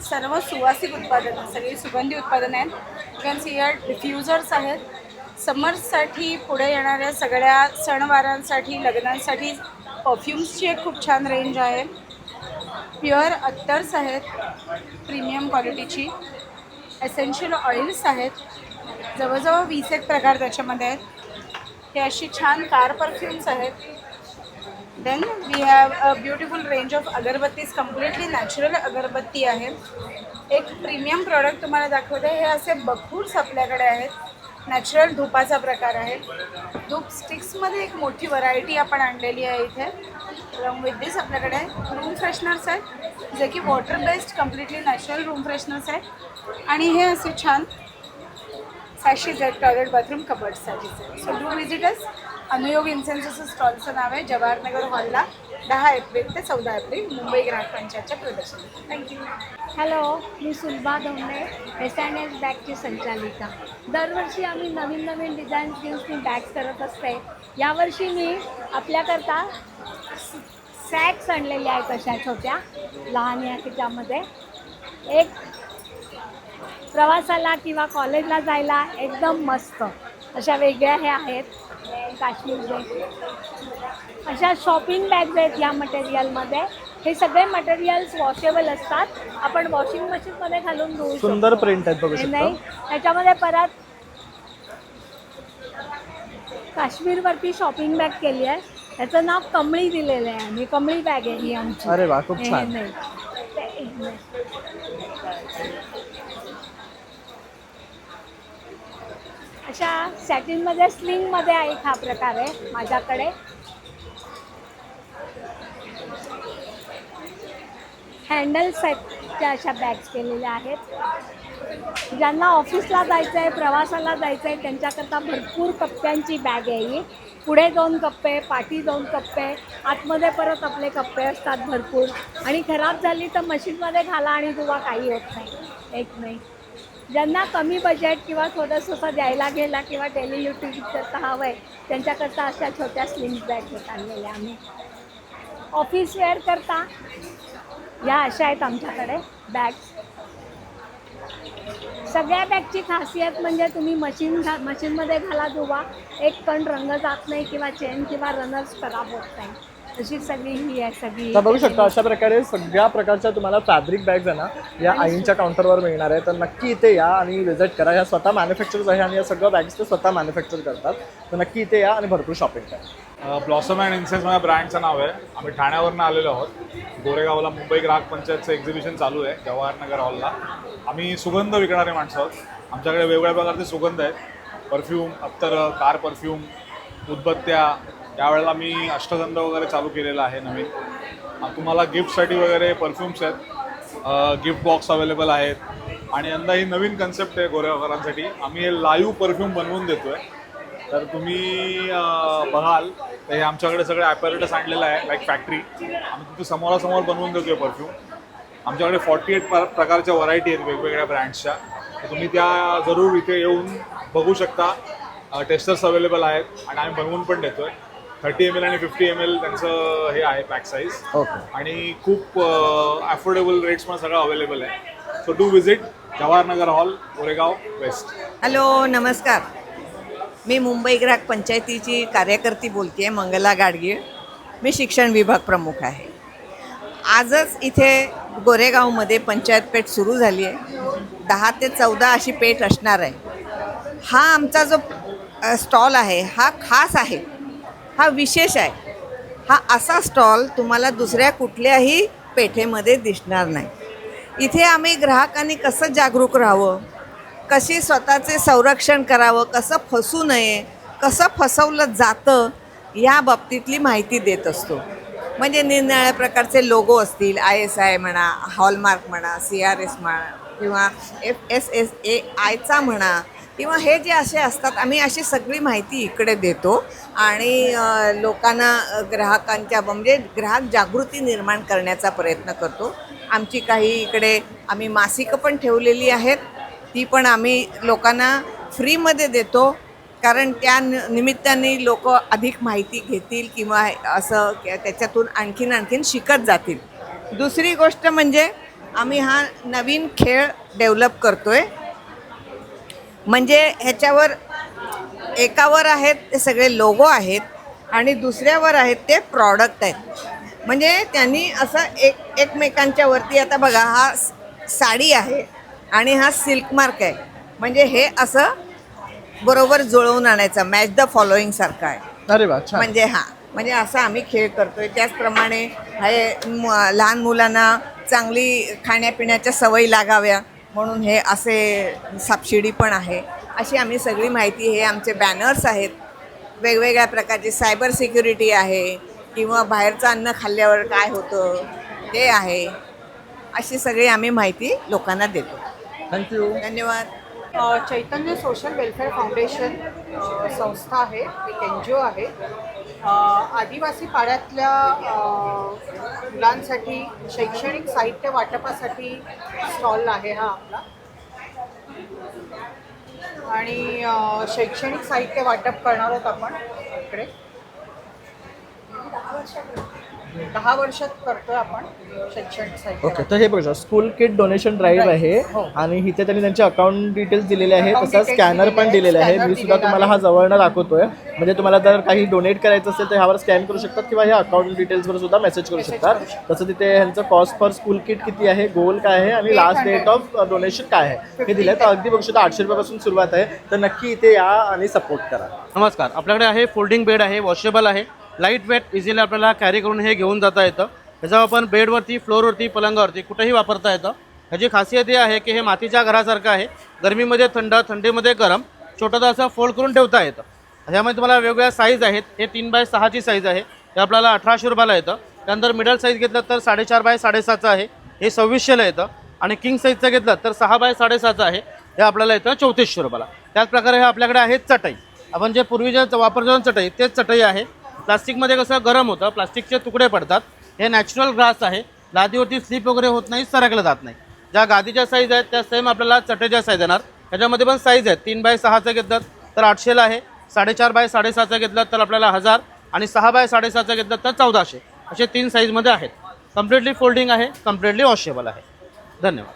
सर्व सुवासिक उत्पादनं, सगळी सुगंधी उत्पादनं आहेत. You can see here diffusers आहेत. समर्ससाठी पुढे येणाऱ्या सगळ्या सणवारांसाठी, लग्नांसाठी परफ्युम्सची एक खूप छान रेंज आहे. प्युअर अत्तर्स आहेत प्रीमियम क्वालिटीची. एसेन्शियल ऑइल्स आहेत. जवळजवळ 20 प्रकार त्याच्यामध्ये आहेत. हे अशी छान कार परफ्युम्स आहेत. Then we have a beautiful range of agarbattis. Completely natural agarbatti आहे. एक प्रीमियम प्रॉडक्ट तुम्हाला दाखवते. हे असे बखूड्स आपल्याकडे आहेत. नॅचरल धूपाचा प्रकार आहे. धूप स्टिक्समध्ये एक मोठी व्हरायटी आपण आणलेली आहे इथे. अलॉंग विथ दिस आपल्याकडे रूम फ्रेशनर्स आहेत जे की water based completely natural room fresheners आहेत. आणि हे असे छान सॅशीज आहेत टॉयलेट बाथरूम कबर्ड्ससाठी. So do visitors. अनुयोग इन्सेन्सचं स्टॉलचं नाव आहे जवाहरनगर हॉलला 10 एप्रिल ते 14 एप्रिल मुंबई ग्राहक पंचायतच्या प्रदर्शनात. थँक्यू. हॅलो, मी सुलभा धोंडे, S&S बॅगची संचालिका. दरवर्षी आम्ही नवीन नवीन डिझाईन्स घेऊन मी बॅग्स करत असते. यावर्षी मी आपल्याकरता सॅक्स आणलेल्या आहेत अशा छोट्या लहान याच्यामध्ये. एक प्रवासाला किंवा कॉलेजला जायला एकदम मस्त अशा वेगळ्या हे आहेत. काश्मीरचे अशा शॉपिंग बॅग्स आहेत या मटेरियलमध्ये. हे सगळे मटेरियल्स वॉशेबल असतात. आपण वॉशिंग मशीनमध्ये घालून धुवू शकतो. सुंदर प्रिंट आहेत बघू शकता. नाही त्याच्यामध्ये परत काश्मीरवरती शॉपिंग बॅग केली आहे. याचं नाव कमळी दिलेलं आहे. आणि कमळी बॅग आहे ही आमची. अरे वा, खूप छान. नाही अशा सॅटिनमध्ये स्लिंगमध्ये एक हा प्रकार आहे माझ्याकडे. हँडल सेटच्या अशा बॅग्स केलेल्या आहेत. ज्यांना ऑफिसला जायचं आहे, प्रवासाला जायचं आहे, त्यांच्याकरता भरपूर कप्प्यांची बॅग आहे ही. पुढे 2 कप्पे, पाठी 2 कप्पे, आतमध्ये परत आपले कप्पे असतात भरपूर. आणि खराब झाली तर मशीनमध्ये घाला आणि धुवा, काही होत नाही. एक नाही. ज्यांना कमी बजेट किंवा थोडंसं द्यायला गेला किंवा डेली युटिलिटीकरता हवं आहे त्यांच्याकरता अशा छोट्या स्लिंग बॅग आणलेल्या आम्ही. ऑफिस वेअर करता या अशा आहेत आमच्याकडे बॅग्स. सगळ्या बॅगची खासियत म्हणजे तुम्ही मशीनमध्ये घाला धुवा, एक पण रंग जात नाही किंवा चेन किंवा रनर्स खराब होत नाही. अशी सगळी ही आहे सगळी. तर बघू शकता अशा प्रकारे सगळ्या प्रकारच्या तुम्हाला फॅब्रिक बॅग्स आहे ना या आईंच्या काउंटरवर मिळणार आहे. तर नक्की इथे या आणि विजिट करा. ह्या स्वतः मॅन्युफॅक्चरर्स आहे आणि या सगळ्या बॅग्स ते स्वतः मॅन्युफॅक्चर करतात. तर नक्की इथे या आणि भरपूर शॉपिंग करा. ब्लॉसम अँड इन्सेन्स माझ्या ब्रँडचं नाव आहे. आम्ही ठाण्यावरून आलेलो आहोत. गोरेगावला मुंबई ग्राहक पंचायतचं एक्झिबिशन चालू आहे जवाहरनगर हॉलला. आम्ही सुगंध विकणारे माणसं आहोत. आमच्याकडे वेगवेगळ्या प्रकारचे सुगंध आहेत. परफ्यूम, अत्तर, कार परफ्यूम, उदबत्त्या. यावेळेला मी अष्टगंध वगैरे चालू केलेला आहे नवीन. तुम्हाला गिफ्टसाठी वगैरे परफ्यूम्स आहेत, गिफ्ट बॉक्स अवेलेबल आहेत. आणि यंदा ही नवीन कन्सेप्ट आहे गोरेगावकरांसाठी. आम्ही हे लाईव्ह परफ्यूम बनवून देतो आहे. तर तुम्ही बघाल तर हे आमच्याकडे सगळे ॲपॅरेटस आणलेलं आहे लाईक फॅक्टरी. आम्ही तिथे समोरासमोर बनवून देतो आहे परफ्यूम. आमच्याकडे 48 प्रकारच्या व्हरायटी आहेत वेगवेगळ्या ब्रँड्सच्या. तर तुम्ही त्या जरूर इथे येऊन बघू शकता. टेस्टर्स अवेलेबल आहेत आणि आम्ही बनवून पण देतो आहे. 30 ml आणि 50 ml त्यांचं हे आहे पॅक साईज. आणि खूप अफोर्डेबल रेट्समध्ये सगळं अवेलेबल आहे. So to visit Jawaharnagar hall, Goregaon west. Hello, नमस्कार. मी मुंबई ग्राहक पंचायतीची कार्यकर्ती बोलते आहे, मंगला गाडगीळ. मी शिक्षण विभाग प्रमुख आहे. आजच इथे गोरेगावमध्ये पंचायत पेठ सुरू झाली आहे. 10 ते 14 अशी पेठ असणार आहे. हा आमचा जो स्टॉल आहे हा खास आहे, हा विशेष आहे. हा असा स्टॉल तुम्हाला दुसऱ्या कुठल्याही पेठेमध्ये दिसणार नाही. इथे आम्ही ग्राहकांनी कसं जागरूक राहावं, कशी स्वतःचे संरक्षण करावं, कसं फसू नये, कसं फसवलं जातं या बाबतीतली माहिती देत असतो. म्हणजे निरनिराळ्या प्रकारचे लोगो असतील, ISI म्हणा, हॉलमार्क म्हणा, CRS म्हणा किंवा FSSAIचा म्हणा किंवा हे जे असे असतात, आम्ही अशी सगळी माहिती इकडे देतो आणि लोकांना ग्राहकांच्या म्हणजे ग्राहक जागृती निर्माण करण्याचा प्रयत्न करतो. आमची काही इकडे आम्ही मासिकं पण ठेवलेली आहेत. ती पण आम्ही लोकांना फ्रीमध्ये देतो कारण त्या निमित्ताने लोक अधिक माहिती घेतील किंवा असं त्याच्यातून आणखीन शिकत जातील. दुसरी गोष्ट म्हणजे आम्ही हा नवीन खेळ डेव्हलप करतो आहे. म्हणजे ह्याच्यावर एकावर आहेत ते सगळे लोगो आहेत आणि दुसऱ्यावर आहेत ते प्रॉडक्ट आहेत. म्हणजे त्यांनी असं एकमेकांच्या वरती, आता बघा हा साडी आहे आणि हा सिल्क मार्क आहे. म्हणजे हे असं बरोबर जुळवून आणायचं, मॅच द फॉलोईंग सारखं आहे. अरे वा, छान. म्हणजे असं आम्ही खेळ करतोय. त्याचप्रमाणे हे लहान मुलांना चांगली खाण्यापिण्याच्या सवयी लागाव्या म्हणून हे असे सापशिडी पण आहे. अशी आम्ही सगळी माहिती, हे आमचे बॅनर्स आहेत. वेगवेगळ्या प्रकारची सायबर सिक्युरिटी आहे किंवा बाहेरचं अन्न खाल्ल्यावर काय होतं ते आहे. अशी सगळी आम्ही माहिती लोकांना देतो. थँक्यू. धन्यवाद. चैतन्य सोशल वेलफेअर फाउंडेशन संस्था आहे, एक NGO आहे. आदिवासी पाड्यातल्या मुलांसाठी शैक्षणिक साहित्य वाटपासाठी स्टॉल आहे हा आपला. आणि शैक्षणिक साहित्य वाटप करणार आहोत आपण इकडे. 10 वर्षात करतोय आपण शैक्षणिक साहित्य. ओके, तर हे बघा स्कूल किट डोनेशन ड्राईव्ह आहे आणि इथे त्यांनी त्यांचे अकाउंट डिटेल्स दिलेले आहे, तसंच स्कॅनर पण दिलेले आहे. मी सुद्धा तुम्हाला हा जवळनं दाखवतोय. म्हणजे तुम्हाला जर काही डोनेट करायचं असेल तर ह्यावर स्कॅन करू शकतात किंवा ह्या अकाउंट डिटेल्सवर सुद्धा मेसेज करू शकतात. तसं तिथे ह्यांचं कॉस्ट फॉर स्कूल किट किती आहे, गोल काय आहे आणि लास्ट डेट ऑफ डोनेशन काय आहे हे दिलं आहे. तर अगदी बघू शकता 800 रुपयापासून सुरुवात आहे. तर नक्की इथे या आणि सपोर्ट करा. नमस्कार. आपल्याकडे आहे फोल्डिंग बेड आहे, वॉशेबल आहे, लाईट वेट, इझिली आपल्याला कॅरी करून हे घेऊन जाता येतं. ह्याचा आपण बेडवरती, फ्लोअरवरती, पलंगावरती कुठेही वापरता येतं. ह्याची खासियत ही आहे की हे मातीच्या घरासारखं आहे. गरमीमध्ये थंड, थंडीमध्ये गरम छोटंसं असं फोल्ड करून ठेवता येतं. ह्यामध्ये तुम्हाला वेगवेगळ्या साईज आहेत. हे 3x6ची साईज आहे, हे आपल्याला 1800 रुपयाला येतं. त्यानंतर मिडल साईज घेतलं तर 4.5x6.5चं आहे, हे 2600ला येतं. आणि किंग साईजचं घेतलं तर 6x6.5चं आहे, हे आपल्याला येतं 3400 रुपयाला. त्याच प्रकारे हे आपल्याकडे आहेत चटई. आपण जे पूर्वी जे वापरतो चटई तेच चटई आहे. प्लास्टिकमध्ये कसं गरम होतं, प्लास्टिकचे तुकडे पडतात. हे नॅचरल ग्रास आहे, लादीवरती स्लिप वगैरे होत नाही, सरकलं जात नाही. ज्या गादीच्या साईज आहेत त्या सेम आपल्याला चटईच्या साईज येणार. त्याच्यामध्ये पण साईज आहेत. 3x6चं घेतलं तर 800ला आहे, 4.5x6.5चं घेतलं तर आपल्याला 1000 आणि 6x6.5चं घेतलं तर 1400. असे 3 साईजमध्ये आहेत. कम्प्लिटली फोल्डिंग आहे, कम्प्लिटली वॉशेबल आहे. धन्यवाद.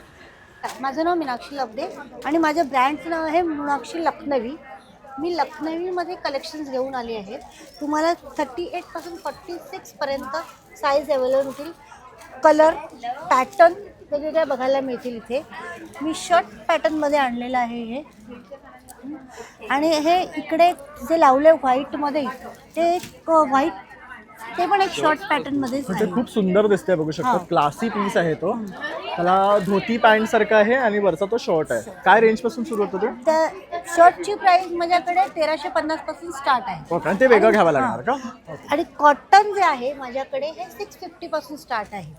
माझं नाव मीनाक्षी लबडे आणि माझ्या ब्रँडचं नाव आहे मीनाक्षी लखनवी. मी लखनवीमध्ये कलेक्शन्स घेऊन आली आहेत. तुम्हाला 38पासून 46पर्यंत साईज अवेलेबल होतील. कलर पॅटर्न वेगवेगळ्या बघायला मिळतील इथे. मी शर्ट पॅटर्नमध्ये आणलेलं आहे हे. आणि हे इकडे जे लावले व्हाईटमध्ये ते एक व्हाईट, ते पण एक शॉर्ट पॅटर्नमध्येच म्हणजे आहे. खूप सुंदर दिसतंय, बघू शकता. क्लासी पीस आहे तो. त्याला धोती पॅन्ट सारखा आहे आणि वरचा तो शॉर्ट आहे. काय रेंज पासून सुरू होतो तो? त्या शर्टची प्राइस माझ्याकडे 1350 पासून स्टार्ट आहे. ओके, आणि ते वेगळं घ्यावं लागणार का? आणि कॉटन जे आहे माझ्याकडे हे 650 पासून स्टार्ट आहे.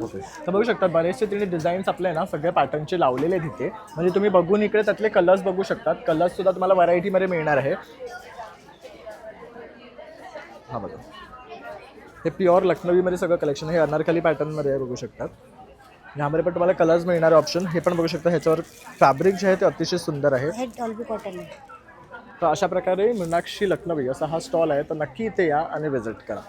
ओके, तर बघू शकता बरेचसे तिने डिझाईन्स आपले ना सगळ्या पॅटर्नचे लावलेले आहेत इथे. म्हणजे तुम्ही बघून इकडे त्यातले कलर्स बघू शकतात. कलर्स सुद्धा तुम्हाला व्हरायटीमध्ये मिळणार आहे. हा बघा, हे प्युअर लखनवीमध्ये सगळं कलेक्शन आहे. अनारकली पॅटर्नमध्ये आहे, बघू शकतात. ह्यामध्ये पण तुम्हाला कलर्स मिळणारे ऑप्शन हे पण बघू शकता. ह्याच्यावर फॅब्रिक जे आहे ते अतिशय सुंदर आहे. हे डॉल्बी कॉटन आहे. तर अशा प्रकारे मीनाक्षी लखनवी असा हा स्टॉल आहे. तर नक्की इथे या आणि व्हिजिट करा.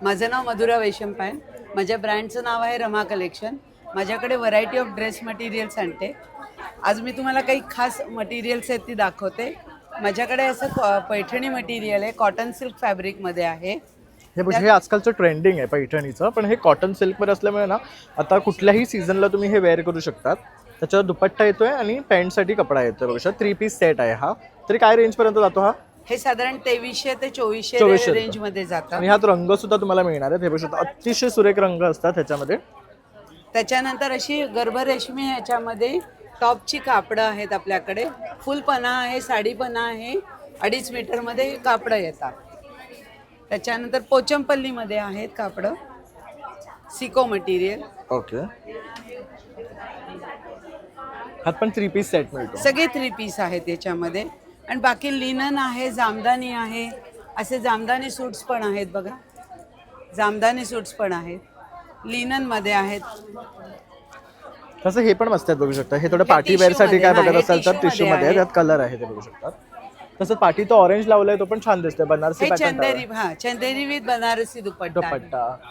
माझं नाव मधुरा वैशंपायन. माझ्या ब्रँडचं नाव आहे रमा कलेक्शन. माझ्याकडे व्हरायटी ऑफ ड्रेस मटेरियल्स आणते. आज मी तुम्हाला काही खास मटेरियल्स आहेत ती दाखवते. माझ्याकडे असं पैठणी मटेरियल आहे, कॉटन सिल्क फॅब्रिकमध्ये आहे. हे आजकालचं ट्रेंडिंग आहे पैठणीचं, पण हे कॉटन सिल्कमध्ये असल्यामुळे ना आता कुठल्याही सीझनला तुम्ही हे वेअर करू शकतात. त्याच्यावर दुपट्टा येतोय आणि पॅन्टसाठी कपडा येतोय. बघू शकता 3 पीस सेट आहे हा. तरी काय रेंजपर्यंत जातो हा? हे साधारण 2300 ते 2400 रेंजमध्ये जातात. आणि ह्यात रंग सुद्धा तुम्हाला मिळणार आहेत. हे बघू शकता अतिशय सुरेख रंग असतात ह्याच्यामध्ये. त्याच्यानंतर अशी गर्भरेशमी ह्याच्यामध्ये टॉपची कापडं आहेत आपल्याकडे. फुलपणा आहे, साडीपणा आहे, 2.5 मीटरमध्ये कापडं येतात. त्याच्यानंतर पोचमपल्लीमध्ये आहेत कापडं, सिको मटेरियल. ओके, ह्यात पण 3 पीस सेट मिळतो. सगळे 3 पीस आहेत याच्यामध्ये. आणि बाकी लिनन आहे, जामदानी आहे, असे जामदानी सूट्स पण आहेत बघा. जामदानी सूट्स पण आहेत, लिननमध्ये आहेत. तसं हे पण मस्त आहेत, बघू शकता. हे थोडं पार्टी वेअरसाठी काय बघत असाल तर टिश्यूमध्ये आहे. त्यात कलर आहे ते बघू शकतात. तसंच पाठी तो ऑरेंज लावलाय, तो पण छान दिसतोय. Banarasi pattern, Chanderi with Banarasi dupatta.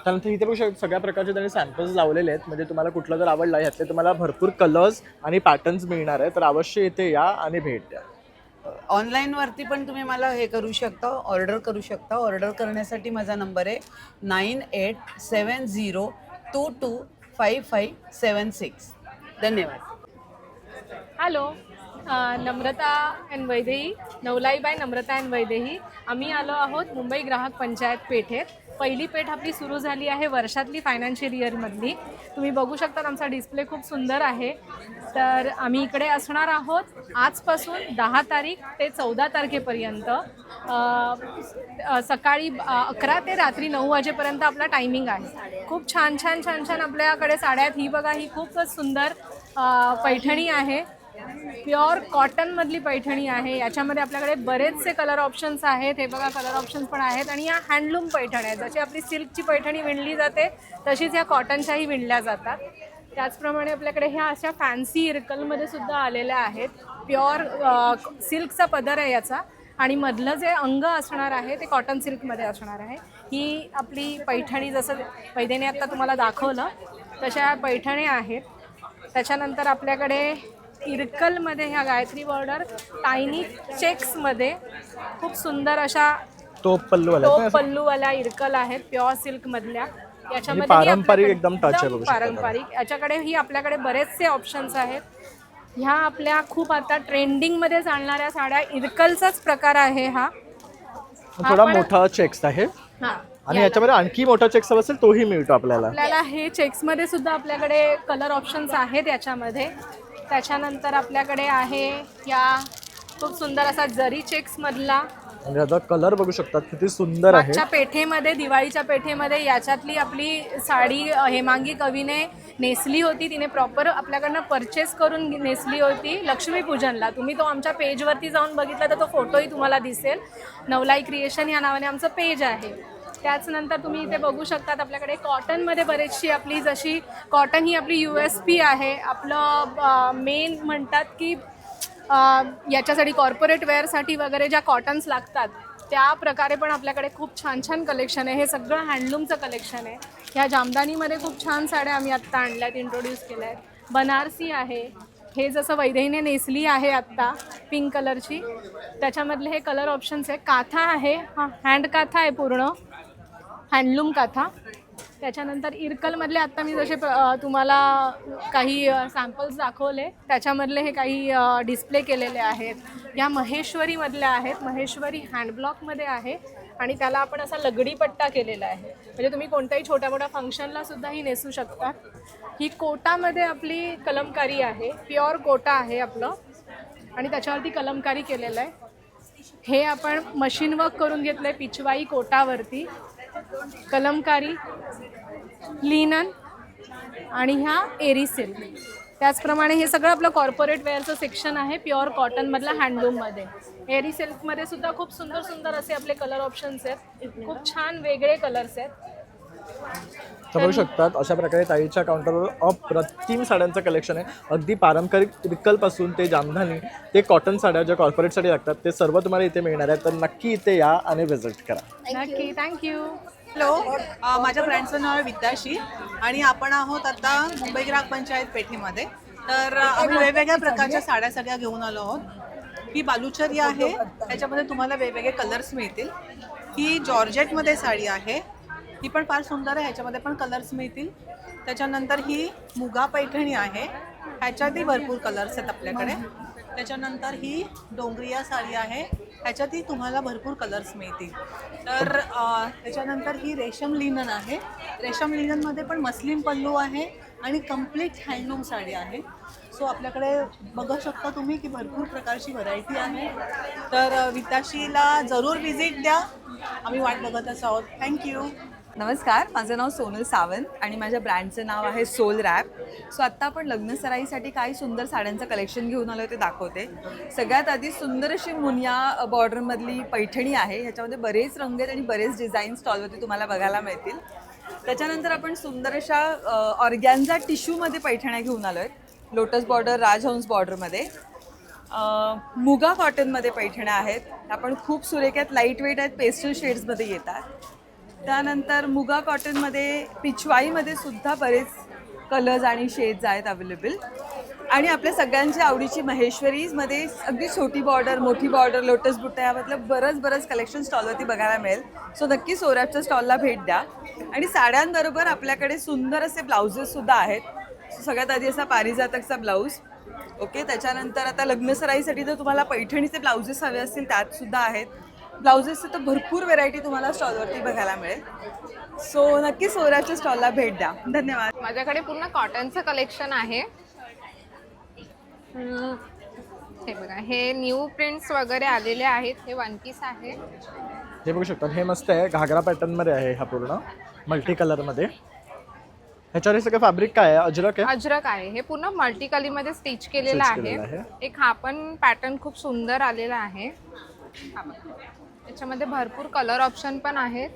त्यानंतर इथे बघू शकता सगळ्या प्रकारचे त्यांनी सॅम्पल्स लावलेले आहेत. म्हणजे तुम्हाला कुठला जर आवडला यातले तुम्हाला भरपूर कलर्स आणि पॅटर्न्स मिळणार आहे. तर अवश्य इथे या आणि भेट द्या. ऑनलाईनवरती पण तुम्ही मला हे करू शकता, ऑर्डर करू शकता. ऑर्डर करण्यासाठी माझा नंबर आहे 9870225576. धन्यवाद. Hello, Namrata and Vaidehi, Navlai by Namrata and Vaidehi. आम्ही आलो आहोत मुंबई ग्राहक पंचायत पेठेत. पहिली पेठ आपली सुरू झाली आहे वर्षातली फायनान्शियल इयरमधली. तुम्ही बघू शकता आमचा डिस्प्ले खूप सुंदर आहे. तर आम्ही इकडे असणार आहोत आजपासून 10 तारीख ते 14 तारखेपर्यंत. सकाळी 11 ते रात्री 9 वाजेपर्यंत आपला टायमिंग आहे. खूप छान छान छान छान आपल्याकडे साड्या आहेत. ही बघा, ही खूपच सुंदर पैठणी आहे. प्युअर कॉटनमधली पैठणी आहे. याच्यामध्ये आपल्याकडे बरेचसे कलर ऑप्शन्स आहेत. हे बघा, कलर ऑप्शन्स पण आहेत. आणि या हँडलूम पैठणी आहेत. जशी आपली सिल्कची पैठणी विणली जाते तशीच ह्या कॉटनच्याही विणल्या जातात. त्याचप्रमाणे आपल्याकडे ह्या अशा फॅन्सी इरकलमध्ये सुद्धा आलेल्या आहेत. प्युअर सिल्कचा पदर आहे याचा. आणि मधलं जे अंग असणार आहे ते कॉटन सिल्कमध्ये असणार आहे. ही आपली पैठणी, जसं वैदेने आत्ता तुम्हाला दाखवलं तशा पैठणी आहेत. त्याच्यानंतर आपल्याकडे इरकलमध्ये ह्या गायत्री बॉर्डर टायनी चेक्समध्ये खूप सुंदर अशा तो पल्लूवाल्या इरकल आहेत प्युअर सिल्क मधल्या. याच्यामध्ये पारंपरिक एकदम टच आहे. पारंपरिक. याच्याकडे ही आपल्याकडे बरेचसे ऑप्शन्स आहेत. ह्या आपल्या खूप आता ट्रेंडिंगमध्ये चालणाऱ्या साड्या इरकलचाच प्रकार आहे हा. थोडा मोठा चेक्स आहे. आणि याच्यामध्ये आणखी मोठा चेक्स असेल तोही मिळतो आपल्याला. हे चेक्समध्ये सुद्धा आपल्याकडे कलर ऑप्शन्स आहेत याच्यामध्ये. त्याच्यानंतर आपल्याकडे आहे या खूप सुंदर असा जरी चेक्स मधला. आणि आता कलर बघू शकतात किती सुंदर आहे. मागच्या पेठेमध्ये, दिवाळीच्या पेठेमध्ये याच्यातली आपली साडी हेमांगी कवीने नेसली होती. तिने प्रॉपर आपल्याकडनं परचेस करून नेसली होती लक्ष्मीपूजनला. तुम्ही तो आमच्या पेजवरती जाऊन बघितला तर तो फोटोही तुम्हाला दिसेल. नवलाई क्रिएशन या नावाने आमचं पेज आहे. त्याच नंतर तुम्ही इथे बघू शकतात आपल्याकडे कॉटनमध्ये बरेचशी आपली, जशी कॉटन ही आपली USP आहे. आपलं मेन म्हणतात की याच्यासाठी कॉर्पोरेट वेअरसाठी वगैरे ज्या कॉटन्स लागतात त्या प्रकारे पण आपल्याकडे खूप छान छान कलेक्शन आहे. हे सगळं हँडलूमचं कलेक्शन आहे. ह्या जामदानीमध्ये खूप छान साड्या आम्ही आत्ता आणल्यात, इंट्रोड्यूस केल्या आहेत. बनारसी आहे, हे जसं वैदेहीने नेसली आहे आत्ता पिंक कलरची, त्याच्यामधले हे कलर ऑप्शन्स आहे. काथा आहे, हां हँड काथा आहे, पूर्ण हँडलूम काथा. त्याच्यानंतर इरकलमधले आत्ता मी जसे तुम्हाला काही सॅम्पल्स दाखवले त्याच्यामधले हे काही डिस्प्ले केलेले आहेत. या महेश्वरीमधल्या आहेत. महेश्वरी हँडब्लॉकमध्ये आहे आणि त्याला आपण असा लगडी पट्टा केलेला आहे, म्हणजे तुम्ही कोणत्याही छोट्या मोठ्या फंक्शनला सुद्धा ही नेसू शकतात. ही कोटामध्ये आपली कलमकारी आहे, प्युअर कोटा आहे आपलं आणि त्याच्यावरती कलमकारी केलेलं आहे. हे आपण मशीन वर्क करून घेतलं आहे पिचवाई कोटावरती, कलमकारी, लिनन आणि ह्या एरी सिल्क. त्याचप्रमाणे हे सगळं आपलं कॉर्पोरेट वेअरचं सेक्शन आहे प्युअर कॉटनमधलं हँडलूममध्ये. एरी सिल्कमध्ये सुद्धा खूप सुंदर सुंदर असे आपले कलर ऑप्शन्स आहेत. खूप छान वेगळे कलर्स आहेत. तर बघू शकतात अशा प्रकारे ताईच्या काउंटरवर अप्रतिम साड्यांचं कलेक्शन आहे. अगदी पारंपरिक विकलपासून ते जामधानी ते कॉटन साड्या ज्या कॉर्पोरेटसाठी लागतात ते सर्व तुम्हाला इथे मिळणार आहे. तर नक्की इथे या आणि व्हिजिट करा. नक्की. थँक्यू. हॅलो, माझ्या ब्रँडचं नाव आहे विद्याशी आणि आपण आहोत आता मुंबई ग्राहक पंचायत पेठेमध्ये. तर आम्ही वेगवेगळ्या प्रकारच्या साड्या सगळ्या घेऊन आलो आहोत. ही बालुचरी आहे, त्याच्यामध्ये तुम्हाला वेगवेगळे कलर्स मिळतील. ही जॉर्जेटमध्ये साडी आहे, ही पण फार सुंदर आहे, ह्याच्यामध्ये पण कलर्स मिळतील. त्याच्यानंतर ही मुगा पैठणी आहे, ह्याच्यातही भरपूर कलर्स आहेत आपल्याकडे. त्याच्यानंतर ही डोंगरिया साडी आहे, ह्याच्यातही तुम्हाला भरपूर कलर्स मिळतील. तर त्याच्यानंतर ही रेशम लिनन आहे. रेशम लिननमध्ये पण मस्लिन पल्लू आहे आणि कम्प्लीट हँडलूम साडी आहे. सो आपल्याकडे बघू शकता तुम्ही की भरपूर प्रकारची व्हरायटी आहे. तर विताशीला जरूर व्हिजिट द्या, आम्ही वाट बघतच आहोत. थँक्यू. नमस्कार, माझं नाव सोनल सावंत आणि माझ्या ब्रँडचं नाव आहे सोल रॅप. सो आत्ता आपण लग्नसराईसाठी काही सुंदर साड्यांचं कलेक्शन घेऊन आलो ते दाखवते. सगळ्यात आधी सुंदर अशी मुनिया बॉर्डरमधली पैठणी आहे, ह्याच्यामध्ये बरेच रंग आहेत आणि बरेच डिझाईन स्टॉलवरती तुम्हाला बघायला मिळतील. त्याच्यानंतर आपण सुंदर अशा ऑर्गॅन्झा टिश्यूमध्ये पैठण्या घेऊन आलो आहेत, लोटस बॉर्डर, राजहंस बॉर्डरमध्ये. मुगा कॉटनमध्ये पैठण्या आहेत, आपण खूप सुरेख आहेत, लाईट वेट आहेत, पेस्टल शेड्समध्ये येतात. त्यानंतर मुगा कॉटनमध्ये पिचवाईमध्ये सुद्धा बरेच कलर्स आणि शेड्स आहेत अवेलेबल. आणि आपल्या सगळ्यांच्या आवडीची महेश्वरीमध्ये अगदी छोटी बॉर्डर, मोठी बॉर्डर, लोटस बुट्टा यामधलं बरंच कलेक्शन स्टॉलवरती बघायला मिळेल. सो नक्की सोरॅपच्या स्टॉलला भेट द्या. आणि साड्यांबरोबर आपल्याकडे सुंदर असे ब्लाउजेससुद्धा आहेत. सगळ्यात आधी असा पारिजातकचा ब्लाऊज, ओके. त्याच्यानंतर आता लग्नसराईसाठी जर तुम्हाला पैठणीचे ब्लाउजेस हवे असतील त्यातसुद्धा आहेत. ब्लाउजेसचं तर भरपूर व्हेरायटी तुम्हाला स्टॉलवरती बघायला मिळेल. सो नक्की सोराच्या स्टॉलला भेट द्या. धन्यवाद. माझ्याकडे पूर्ण कॉटनचं कलेक्शन आहे. हे बघा, हे न्यू प्रिंट्स वगैरे आलेले आहेत. हे वन पीस आहे. हे बघू शकतात, हे मस्त आहे, घागरा पॅटर्नमध्ये आहे हा पूर्ण मल्टी कलरमध्ये. ह्याच्यावर सगळं फॅब्रिक काय आहे? अजरक आहे. अजरक आहे. हे पूर्ण मल्टी कलरमध्ये स्टिच केलेलं आहे. एक हा पण पॅटर्न खूप सुंदर आलेला आहे. याच्यामध्ये भरपूर कलर ऑप्शन पण आहेत.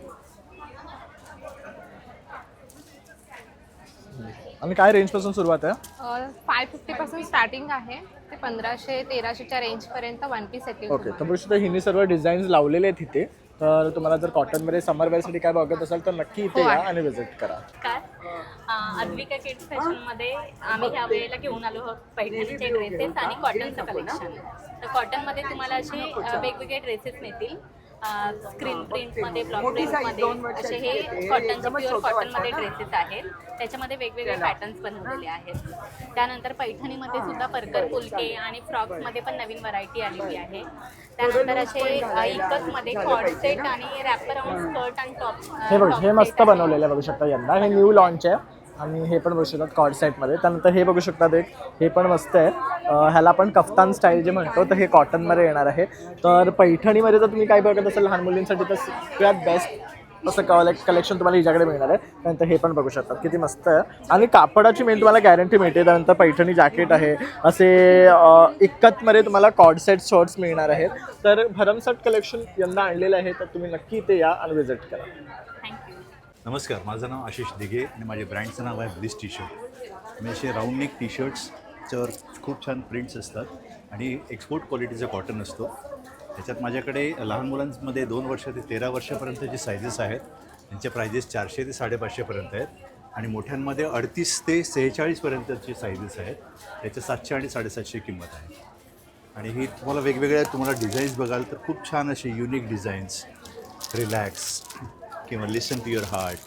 आणि काय रेंज पासून सुरुवात आहे? 550 पासून स्टार्टिंग आहे ते 1500-1300च्या रेंज पर्यंत वन पीस येतील. ओके. तर बघू हिने सर्व डिझाईन्स लावलेले आहेत इथे. तर तुम्हाला जर कॉटनमध्ये समर वेअरसाठी काय बघत असाल तर नक्की इथे या आणि व्हिजिट करा. अद्विका किड्स फॅशनमध्ये आम्ही ह्या वेळेला घेऊन आलो आहोत पैठणीचे ड्रेसेस आणि कॉटनचं कलेक्शन. तर कॉटनमध्ये तुम्हाला असे वेगवेगळे ड्रेसेस मिळतील. स्क्रीन प्रिंटमध्ये, ब्लॉक प्रिंटमध्ये असे हे कॉटनचे प्युअर कॉटनमध्ये ड्रेसेस आहेत. त्याच्यामध्ये वेगवेगळे पॅटर्न्स बनवलेले आहेत. त्यानंतर पैठणीमध्ये सुद्धा परकर फुलके आणि फ्रॉक्समध्ये पण नवीन व्हरायटी आलेली आहे. त्यानंतर असे इकतमध्ये कॉर्ड सेट आणि रॅपर राऊंड स्कर्ट आणि टॉप. हे बघ, हे मस्त बनवलेलं आहे, बघू शकता. यंदा हे न्यू लॉन्च आहे. आणि हे पण बघू शकतात कॉर्ड सेटमध्ये. त्यानंतर हे बघू शकतात एक, हे पण मस्त आहे. ह्याला आपण कफ्तान स्टाईल जे म्हणतो, तर हे कॉटनमध्ये येणार आहे. तर पैठणीमध्ये जर तुम्ही काय बघत असाल लहान मुलींसाठी तर सगळ्यात बेस्ट असं कलेक्शन तुम्हाला हिच्याकडे मिळणार आहे. त्यानंतर हे पण बघू शकतात किती मस्त आहे. आणि कापडाची मेन तुम्हाला गॅरंटी मिळते. त्यानंतर पैठणी जॅकेट आहे, असे इक्कतमध्ये तुम्हाला कॉर्ड सेट शॉर्ट्स मिळणार आहेत. तर भरमसाठ कलेक्शन यंदा आणलेलं आहे, तर तुम्ही नक्की इथे या आणि विजिट करा. नमस्कार, माझं नाव आशिष दिघे आणि माझ्या ब्रँडचं नाव आहे ब्लिस टी शर्ट. मी असे राऊंड नेक टी शर्ट्सच्यावर खूप छान प्रिंट्स असतात आणि एक्सपोर्ट क्वालिटीचा कॉटन असतो. त्याच्यात माझ्याकडे लहान मुलांमध्ये 2 वर्ष ते 13 वर्षापर्यंतचे सायझेस आहेत. त्यांचे प्राइजेस 400 ते 550 पर्यंत आहेत. आणि मोठ्यांमध्ये 38 ते 46 पर्यंतचे सायझेस आहेत. त्याच्या 700 आणि 750 किंमत आहे. आणि ही तुम्हाला वेगवेगळ्या तुम्हाला डिझाईन्स बघाल तर खूप छान असे युनिक डिझाईन्स, रिलॅक्स किंवा लिसन टू युअर हार्ट.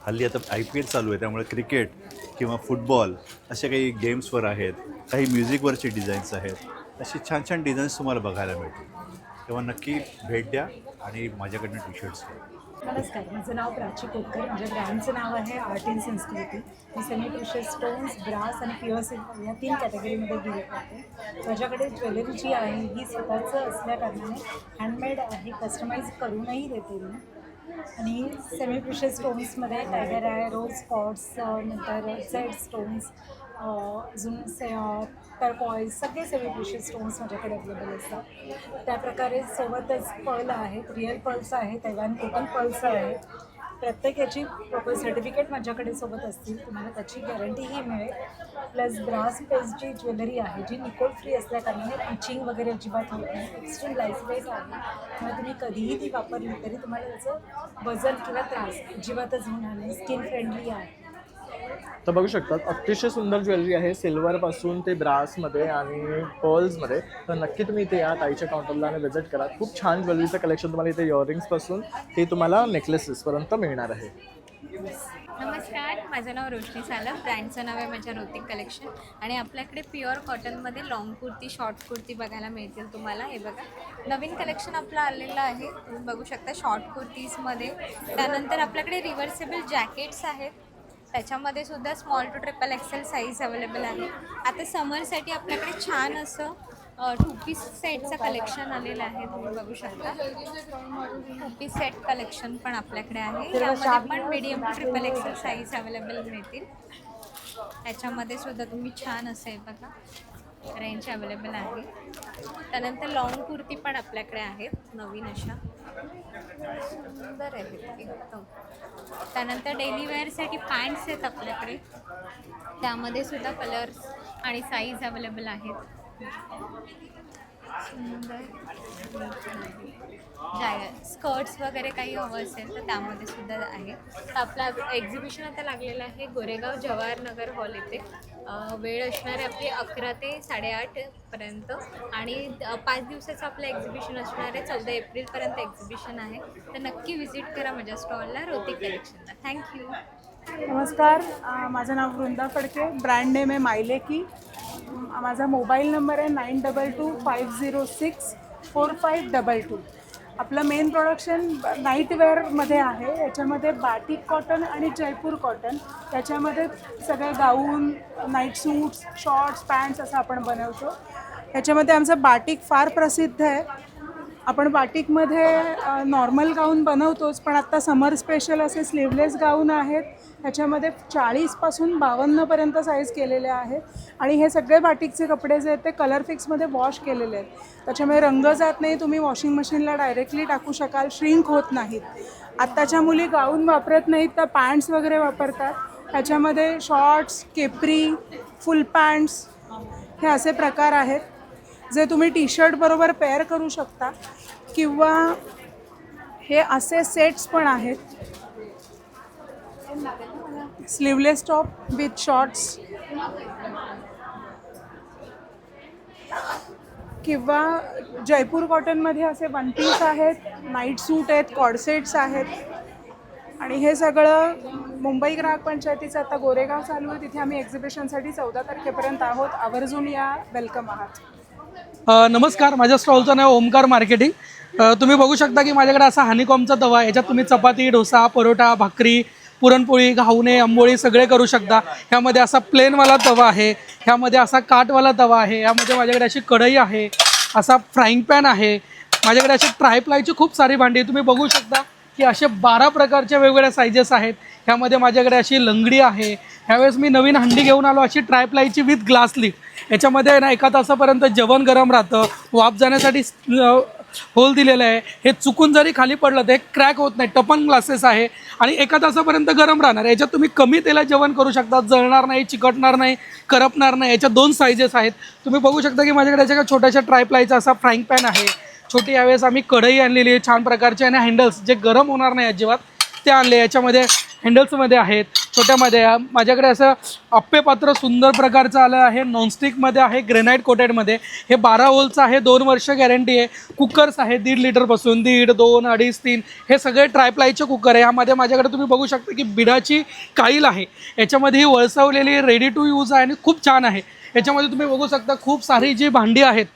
हल्ली आता IPL चालू आहे, त्यामुळे क्रिकेट किंवा फुटबॉल असे काही गेम्सवर आहेत. काही म्युझिकवरचे डिझाईन्स आहेत. अशी छान छान डिझाईन्स तुम्हाला बघायला मिळतील. तेव्हा नक्की भेट द्या आणि माझ्याकडनं टी शर्ट्स घ्या. नमस्कार, माझं नाव प्राची कोतकर. माझ्या ब्रँडचं नाव आहे आर्ट इन संस्कृती. मी सेमी प्रेशियस स्टोन्स, ब्रास आणि प्युअर सिल्वर या 3 कॅटेगरीमध्ये डील करते. माझ्याकडे ज्वेलरी जी आहे ही स्वतःचं असल्याकारणाने हँडमेड आहे, कस्टमाइज करूनही देते मी. आणि सेमी प्रेशियस स्टोन्समध्ये टायगर आहे, रोज कॉर्ड्स, नंतर सेट स्टोन्स, अजून टर्कॉइज, सगळे सेमी प्रेशियस स्टोन्स माझ्याकडे अवेलेबल असतात. त्याप्रकारे सोबतच पर्ल आहेत, रिअल पर्ल्स आहेत, तैवान कॉटन पर्ल्स आहेत. प्रत्येक याची प्रॉपर सर्टिफिकेट माझ्याकडे सोबत असतील, तुम्हाला त्याची गॅरंटीही मिळेल. प्लस ब्रास पेस्टची ज्वेलरी आहे जी निकोल फ्री असल्याकारणाने पिचिंग वगैरे अजिबात होत नाही. एक्स्ट्रीम लाईटवेट आहे, त्यामुळे तुम्ही कधीही ती वापरली तरी तुम्हाला त्याचं वजन किंवा त्रास अजिबातच होणार नाही. स्किन फ्रेंडली आहे. तर बघू शकतात अतिशय सुंदर ज्वेलरी आहे, सिल्वरपासून ते ब्रासमध्ये आणि पर्ल्समध्ये. तर नक्की तुम्ही इथे या ताईच्या काउंटरला आणि विजिट करा. खूप छान ज्वेलरीचं कलेक्शन तुम्हाला इथे इयरिंग्सपासून ते तुम्हाला नेकलेसेसपर्यंत मिळणार आहे. नमस्कार, माझं नाव रोशनी सालम. ब्रँडचं नाव आहे माझ्या रोतिक कलेक्शन. आणि आपल्याकडे प्युअर कॉटनमध्ये लॉंग कुर्ती, शॉर्ट कुर्ती बघायला मिळतील तुम्हाला. हे बघा, नवीन कलेक्शन आपलं आलेलं आहे, तुम्ही बघू शकता शॉर्ट कुर्तीजमध्ये. त्यानंतर आपल्याकडे रिव्हर्सेबल जॅकेट्स आहेत, त्याच्यामध्ये सुद्धा small to triple XL size available आहे. आता समरसाठी आपल्याकडे छान असं 2 पीस सेटचं कलेक्शन आलेलं आहे, तुम्ही बघू शकता. 2 पीस सेट कलेक्शन पण आपल्याकडे आहे. त्यामध्ये पण medium to triple XL size available मिळतील. त्याच्यामध्ये सुद्धा तुम्ही छान असे बघा रेंज अवेलेबल आहे. त्यानंतर लॉंग कुर्ती पण आपल्याकडे आहेत नवीन अशा, सुंदर आहेत एकदम. त्यानंतर डेली वेअरसाठी पॅन्ट्स आहेत आपल्याकडे, त्यामध्ये सुद्धा कलर्स आणि साईज अवेलेबल आहेत. सुंदर स्कर्ट्स वगैरे काही हवं असेल तर त्यामध्ये सुद्धा आहे. तर आपला एक्झिबिशन आता लागलेलं आहे गोरेगाव जवाहर नगर हॉल येथे. वेळ असणार आहे आपली 11 ते 8:30 पर्यंत. आणि 5 दिवसाचं आपलं एक्झिबिशन असणार आहे. 14 एप्रिलपर्यंत एक्झिबिशन आहे. तर नक्की व्हिजिट करा माझ्या स्टॉलला, रोतिक कलेक्शनला. थँक्यू. नमस्कार, माझं नाव वृंदा फडके. ब्रँड नेम आहे मायलेकी. माझा मोबाईल नंबर आहे 9225064522. आपलं मेन प्रोडक्शन नाईटवेअरमध्ये आहे. याच्यामध्ये बाटिक कॉटन आणि जयपूर कॉटन, त्याच्यामध्ये सगळे गाऊन, नाईट सूट्स, शॉर्ट्स, पॅन्ट्स असं आपण बनवतो. याच्यामध्ये आमचं बाटिक फार प्रसिद्ध आहे. आपण बाटिकमध्ये नॉर्मल गाऊन बनवतोच, पण आत्ता समर स्पेशल असे स्लीवलेस गाऊन आहेत. ह्याच्यामध्ये 40पासून 52पर्यंत साईज केलेले आहेत. आणि हे सगळे बाटिकचे कपडे जे आहेत ते कलर फिक्समध्ये वॉश केलेले आहेत, त्याच्यामुळे रंग जात नाही. तुम्ही वॉशिंग मशीनला डायरेक्टली टाकू शकाल, श्रिंक होत नाहीत. आत्ताच्या मुली गाऊन वापरत नाहीत तर पॅन्ट्स वगैरे वापरतात. ह्याच्यामध्ये शॉर्ट्स, केपरी, फुल पॅन्ट्स हे असे प्रकार आहेत जे तुम्ही टी शर्ट बरोबर पेअर करू शकता. किंवा हे असे सेट्स पण आहेत, स्लीवलेस टॉप विथ शॉर्ट्स, किंवा जयपूर कॉटनमध्ये असे 1 पीस आहेत, नाईट सूट आहेत, कॉर्डसेट्स आहेत. आणि हे सगळं मुंबई ग्राहक पंचायतीचं आता गोरेगाव चालू आहे, तिथे आम्ही एक्झिबिशनसाठी 14 तारखेपर्यंत आहोत. आवर्जून या, वेलकम आहात. नमस्कार, माझ्या स्टॉलचं नाव ओमकार मार्केटिंग. तुम्ही बघू शकता की माझ्याकडे असा हनीकॉमचा तवा आहे. याच्यात तुम्ही चपाती, डोसा, परोठा, भाकरी पुरणपोळी, घावणे, आंबोळी सगळे करू शकता. ह्यामध्ये असा प्लेनवाला तवा आहे, ह्यामध्ये असा काटवाला तवा आहे, ह्यामध्ये माझ्याकडे अशी कढई आहे, असा फ्राईंग पॅन आहे, माझ्याकडे अशी ट्रायप्लायची खूप सारी भांडी तुम्ही बघू शकता की असे 12 प्रकारच्या वेगवेगळ्या सायझेस आहेत. ह्यामध्ये माझ्याकडे अशी लंगडी आहे. ह्यावेळेस मी नवीन हंडी घेऊन आलो अशी ट्रायप्लायची विथ ग्लास लिड. याच्यामध्ये ना 1 तासापर्यंत जेवण गरम राहतं, वाफ जाण्यासाठी होल दिलेलं आहे. हे चुकून जरी खाली पडलं तर हे क्रॅक होत नाही. टपन ग्लासेस आहे आणि 1 तासापर्यंत गरम राहणार. याच्यात तुम्ही कमी तेलात जेवण करू शकता, जळणार नाही, चिकटणार नाही, करपणार नाही. याच्या 2 सायझेस आहेत. तुम्ही बघू शकता की माझ्याकडे याच्या छोट्याशा ट्रायप्लायचा असा फ्राईंग पॅन आहे. छोटी यावेळेस आम्ही कढई आणलेली आहे छान प्रकारचे आणि हँडल्स जे गरम होणार नाही अजिबात ते आणले. याच्यामध्ये हँडल्समध्ये आहेत. छोट्यामध्ये माझ्याकडे असं आप्पे पात्र सुंदर प्रकारचं आलं आहे. नॉनस्टिकमध्ये आहे, ग्रेनाईट कोटेडमध्ये. हे 12 होलचं आहे, 2 वर्ष गॅरंटी आहे. कुकर्स आहे 1.5 लिटरपासून 1.5, 2, 2.5, 3 हे सगळे ट्रायप्लायचे कुकर आहे. यामध्ये माझ्याकडे तुम्ही बघू शकता की बिडाची काईल आहे. याच्यामध्ये ही वळसवलेली रेडी टू यूज आहे आणि खूप छान आहे. याच्यामध्ये तुम्ही बघू शकता खूप सारी जी भांडी आहेत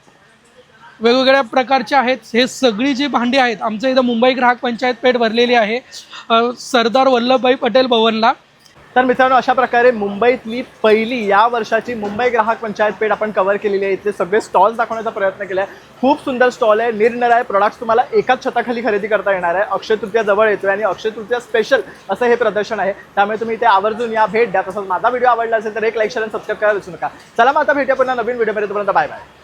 वेगवेगळ्या प्रकारचे आहेत. हे सगळी जी भांडी आहेत आमच्या इथं मुंबई ग्राहक पंचायत पेठ भरलेली आहे सरदार वल्लभभाई पटेल भवनला. तर मित्रांनो, अशा प्रकारे मुंबईतली पहिली या वर्षाची मुंबई ग्राहक पंचायत पेठ आपण कव्हर केलेली आहे. इथले सगळे स्टॉल्स दाखवण्याचा प्रयत्न केला आहे. खूप सुंदर स्टॉल आहे. निरनिराळे प्रोडक्ट्स तुम्हाला एकाच छताखाली खरेदी करता येणार आहे. अक्षय तृतीया जवळ येतोय आणि अक्षय तृतीया स्पेशल असं हे प्रदर्शन आहे. त्यामुळे तुम्ही इथे आवर्जून या, भेट द्या. तसंच माझा व्हिडिओ आवडला असेल तर एक लाईक, शेअर आणि सबस्क्राईब करायला विसरू नका. चला मग आता भेटूया पुन्हा नवीन व्हिडिओमध्ये. तोपर्यंत बाय बाय.